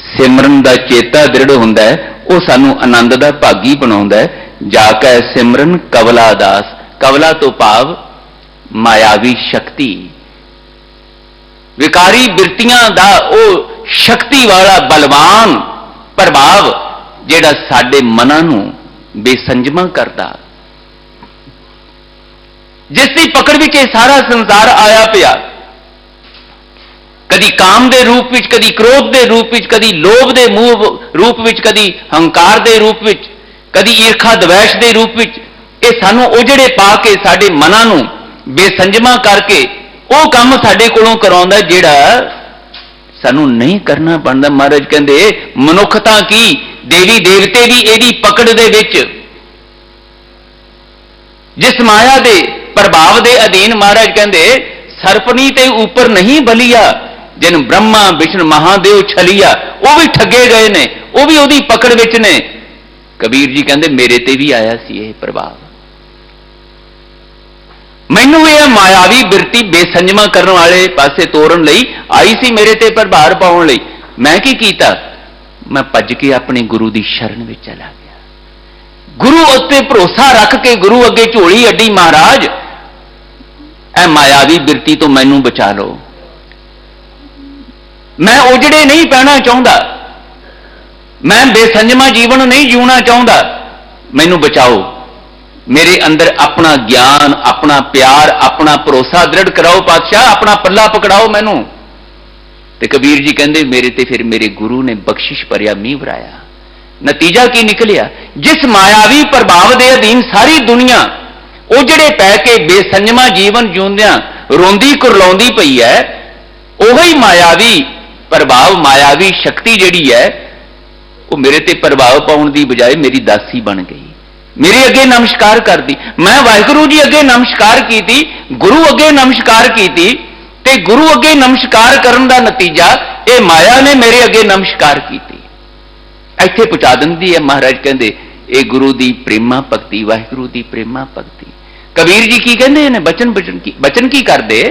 B: ਸਿਮਰਨ ਦਾ ਚੇਤਾ ਦ੍ਰਿੜ ਹੁੰਦਾ ਹੈ। ਉਹ ਸਾਨੂੰ ਆਨੰਦ ਦਾ ਭਾਗੀ ਬਣਾਉਂਦਾ ਹੈ। ਜਾ ਕੇ ਸਿਮਰਨ ਕਵਲਾ ਦਾਸ। ਕਵਲਾ ਤੋਂ ਭਾਵ ਮਾਇਆਵੀ ਸ਼ਕਤੀ, ਵਿਕਾਰੀ ਬਿਰਤੀਆਂ ਦਾ ਉਹ ਸ਼ਕਤੀ ਵਾਲਾ ਬਲਵਾਨ ਪ੍ਰਭਾਵ ਜਿਹੜਾ ਸਾਡੇ ਮਨਾਂ ਨੂੰ ਬੇਸੰਜਮਾ ਕਰਦਾ, ਜਿਸ ਦੀ ਪਕੜ ਵਿੱਚ ਇਹ ਸਾਰਾ ਸੰਸਾਰ ਆਇਆ ਪਿਆ। ਕਦੀ ਕਾਮ ਦੇ ਰੂਪ ਵਿੱਚ, ਕਦੀ ਕ੍ਰੋਧ ਦੇ ਰੂਪ ਵਿੱਚ, ਕਦੀ ਲੋਭ ਦੇ ਰੂਪ ਵਿੱਚ, ਕਦੀ ਹੰਕਾਰ ਦੇ ਰੂਪ ਵਿੱਚ, ਕਦੀ ਈਰਖਾ ਦਵੈਸ਼ ਦੇ ਰੂਪ ਵਿੱਚ। ਇਹ ਸਾਨੂੰ ਉਜੜੇ ਪਾ ਕੇ ਸਾਡੇ ਮਨਾਂ ਨੂੰ ਬੇਸੰਜਮਾ ਕਰਕੇ ਉਹ ਕੰਮ ਸਾਡੇ ਕੋਲੋਂ ਕਰਾਉਂਦਾ ਜਿਹੜਾ ਸਾਨੂੰ ਨਹੀਂ ਕਰਨਾ ਬਣਦਾ। ਮਹਾਰਾਜ ਕਹਿੰਦੇ ਮਨੁੱਖਤਾ ਕੀ, ਦੇਵੀ ਦੇਵਤੇ ਵੀ ਇਹਦੀ ਪਕੜ ਦੇ ਵਿੱਚ। जिस माया दे प्रभाव दे अधीन महाराज कहते सरपनी ते ऊपर नहीं बलिया, जिन ब्रह्मा विष्णु महादेव छलिया, वो भी ठगे गए ने, वो भी उहदी पकड़ विच ने। कबीर जी कहते मेरे ते भी आया सी यह प्रभाव, मैनू यह मायावी बिरती बेसंजमा करने वाले पासे तोड़न लई आई सी, मेरे ते प्रभार पाउण लई। मैं की कीता, मैं भज के अपने गुरु की शरण में चला गया। गुरु उत्ते भरोसा रख के गुरु अगे झोली अड्डी, महाराज ए मायावी बिरती तो मैनू बचा लो, मैं उजड़े नहीं पैना चाहता, मैं बेसंजमा जीवन नहीं जीना चाहता, मैनू बचाओ। मेरे अंदर अपना ज्ञान, अपना प्यार, अपना भरोसा दृढ़ कराओ पातशाह, अपना पल्ला पकड़ाओ मैनू। ते कबीर जी कहते मेरे ते फिर मेरे गुरु ने बख्शिश भरिया मींह वराया। नतीजा की निकलिया, जिस मायावी प्रभाव के अधीन सारी दुनिया उजड़े पै के बेसंजमा जीवन जीउंदियां रोंदी कुरलाउंदी पई है, ओही मायावी प्रभाव, मायावी शक्ति जिहड़ी है वो मेरे ते प्रभाव पाउण दी बजाय मेरी दासी बन गई, मेरे अगे नमस्कार कर दी। मैं वाहिगुरू जी अगे नमस्कार की, गुरु अगे नमस्कार की, ते गुरु अगे नमस्कार करन दा नतीजा ये माया ने मेरे अगे नमस्कार की, इत्थे पहुंचा दिंदी है। महाराज कहते ये गुरु दी प्रेमा भगती, वाहिगुरू दी प्रेमा भगती। कबीर जी की कहते ने बचन की करदे,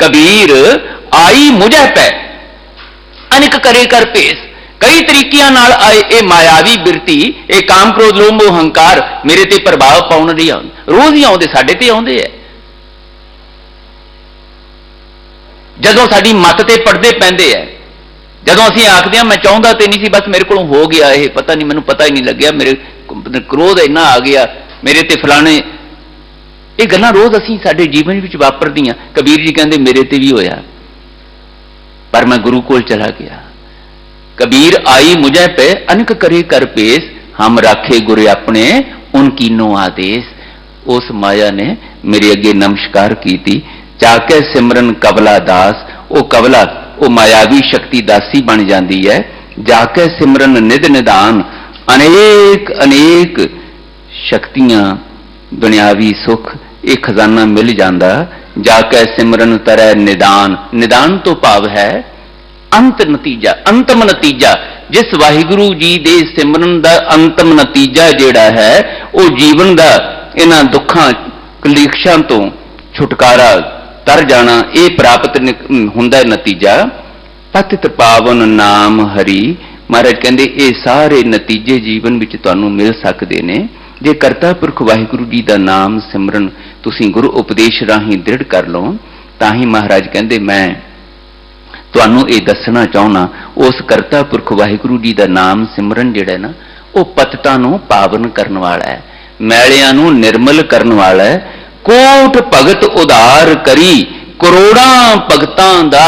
B: कबीर आई मुझे पै अनिक करे कर भेस। कई तरीकिਆਂ ਨਾਲ आए ये मायावी बिरती, ये काम क्रोध लोभ मोह हंकार मेरे ते प्रभाव पाउण लई रोज ही आउंदे, साडे ते आउंदे है। जदों साडी मत ते पड़दे पैंदे है, जदों असीं आखदे हां मैं चाहुंदा ते नहीं सी, बस मेरे कोलों हो गया, ये पता नहीं, मैनूं पता ही नहीं लग्या, मेरे क्रोध इन्ना आ गया, मेरे ते फलाने, ये गल्लां रोज असीं साडे जीवन विच वापरदियां। कबीर जी कहंदे मेरे ते भी होया, पर मैं गुरु कोल चला गया। कबीर आई मुझे पे अनक करे कर पेश, हम राखे गुरे अपने उनकी नो आदेश। उस माया ने मेरे अगे नमस्कार की थी, चाके सिमरन कबला दास। वो कबला, वो मायावी शक्ति दासी बन जाती है। जाके सिमरन निध निदान, अनेक अनेक शक्तियां दुनियावी सुख ये खजाना मिल जाता। जाके सिमरन तरह निदान, निदान तो भाव है अंत नतीजा, अंतम नतीजा। जिस वाहिगुरू जी दे सिमरन दा अंतम नतीजा जिहड़ा है वो जीवन दा इन्हां दुखां कलेशां तो छुटकारा तर जाना, ये प्राप्त हुंदा है नतीजा। पतित पावन नाम हरि। महाराज कहंदे ये सारे नतीजे जीवन विच तुहानूं मिल सकदे ने जे करता पुरख वाहिगुरू जी दा नाम सिमरन तुसीं गुरु उपदेश राहीं दृढ़ कर लो। तां ही महाराज कहंदे मैं तुहानूं ये दसना चाहुंदा, उस करता पुरख वाहिगुरू जी दा नाम सिमरन जिहड़ा ना वो पतटां नूं पावन करन वाला है, मैलियां नूं निर्मल करन वाला है। कोट भगत उधार करी, करोड़ां भगतां दा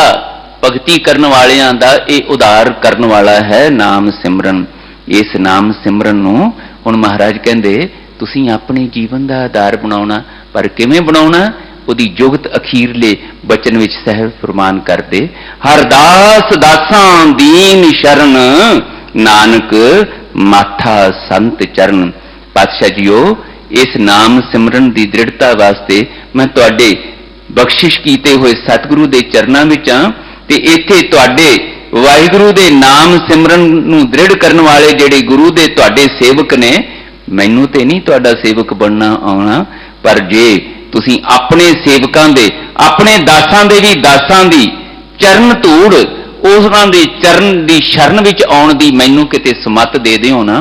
B: भगती करन वालियां दा ये उधार करन वाला है नाम सिमरन। इस नाम सिमरन नूं हुण महाराज कहंदे तुसीं अपने जीवन दा आधार बनाउणा, पर किवें बनाउणा? उहदी जुगत अखीरले बचन विच सहब फरमान करदे, हर दास दासां दीन शरण, नानक माथा संत चरण। पातशाह जीओ इस नाम सिमरन की दृढ़ता वास्ते मैं तुहाडे बख्शिश कीते हुए सतगुरु दे चरनां विच हां, ते इत्थे तुहाडे वाहिगुरू दे नाम सिमरन नूं दृढ़ करन वाले जिहड़े गुरु दे तुहाडे सेवक ने, मैनूं ते नहीं तुहाडा सेवक बनना आउणा, पर जे तुसीं अपने सेवकां दे, अपने दासां दे भी दासां दी चरण धूड़, उन्हां दे चरण दी शरण विच आउण दी मैनूं किते समत दे दिओ ना,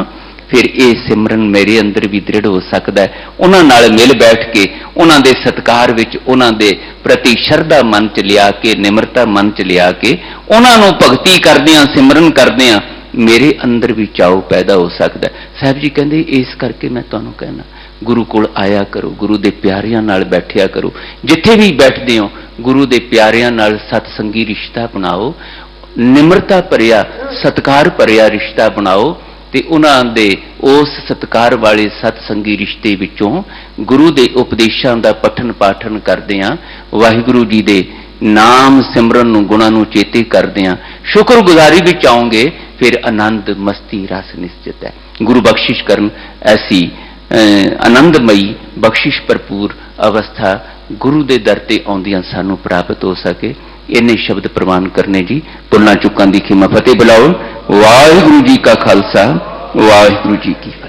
B: फिर ये सिमरन मेरे अंदर भी दृढ़ हो सकता है। उन्हां नाल मिल बैठ के, उन्हां दे सत्कार विच, उन्हां दे प्रति शरधा मन च लिया के, निमरता मन च लिया के, उन्हां नूं भगती करदिआं सिमरन करदिआं मेरे अंदर भी चाव पैदा हो सकता है। साहब जी कहते इस करके मैं तुहानूं कहना गुरु कोल आया करो, गुरु दे प्यारियां नाल बैठिया करो, जिथे भी बैठदे हो गुरु दे प्यारियां नाल सतसंगी रिश्ता बनाओ, निमरता भरिया सत्कार भरिया रिश्ता बनाओ, ते उन्हां दे उस सत्कार वाले सतसंगी रिश्ते विचों गुरु दे उपदेशां दा पठन पाठन करदिआं वाहिगुरू जी दे नाम सिमरन नूं गुणां नूं चेते करदिआं शुक्रगुजारी विच आओगे, फिर आनंद मस्ती रस निश्चित है। गुरु बख्शिश करन ऐसी ਆਨੰਦਮਈ ਬਖਸ਼ਿਸ਼ ਭਰਪੂਰ ਅਵਸਥਾ ਗੁਰੂ ਦੇ ਦਰ ਤੇ ਆਉਂਦਿਆਂ ਸਾਨੂੰ ਪ੍ਰਾਪਤ ਹੋ ਸਕੇ। ਇੰਨੇ ਸ਼ਬਦ ਪ੍ਰਵਾਨ ਕਰਨੇ ਜੀ। ਭੁੱਲਾਂ ਚੁੱਕਾਂ ਦੀ ਖਿਮਾ। ਫਤਿਹ ਬੁਲਾਓ। ਵਾਹਿਗੁਰੂ ਜੀ ਕਾ ਖਾਲਸਾ, ਵਾਹਿਗੁਰੂ ਜੀ ਕੀ ਫਤਿਹ।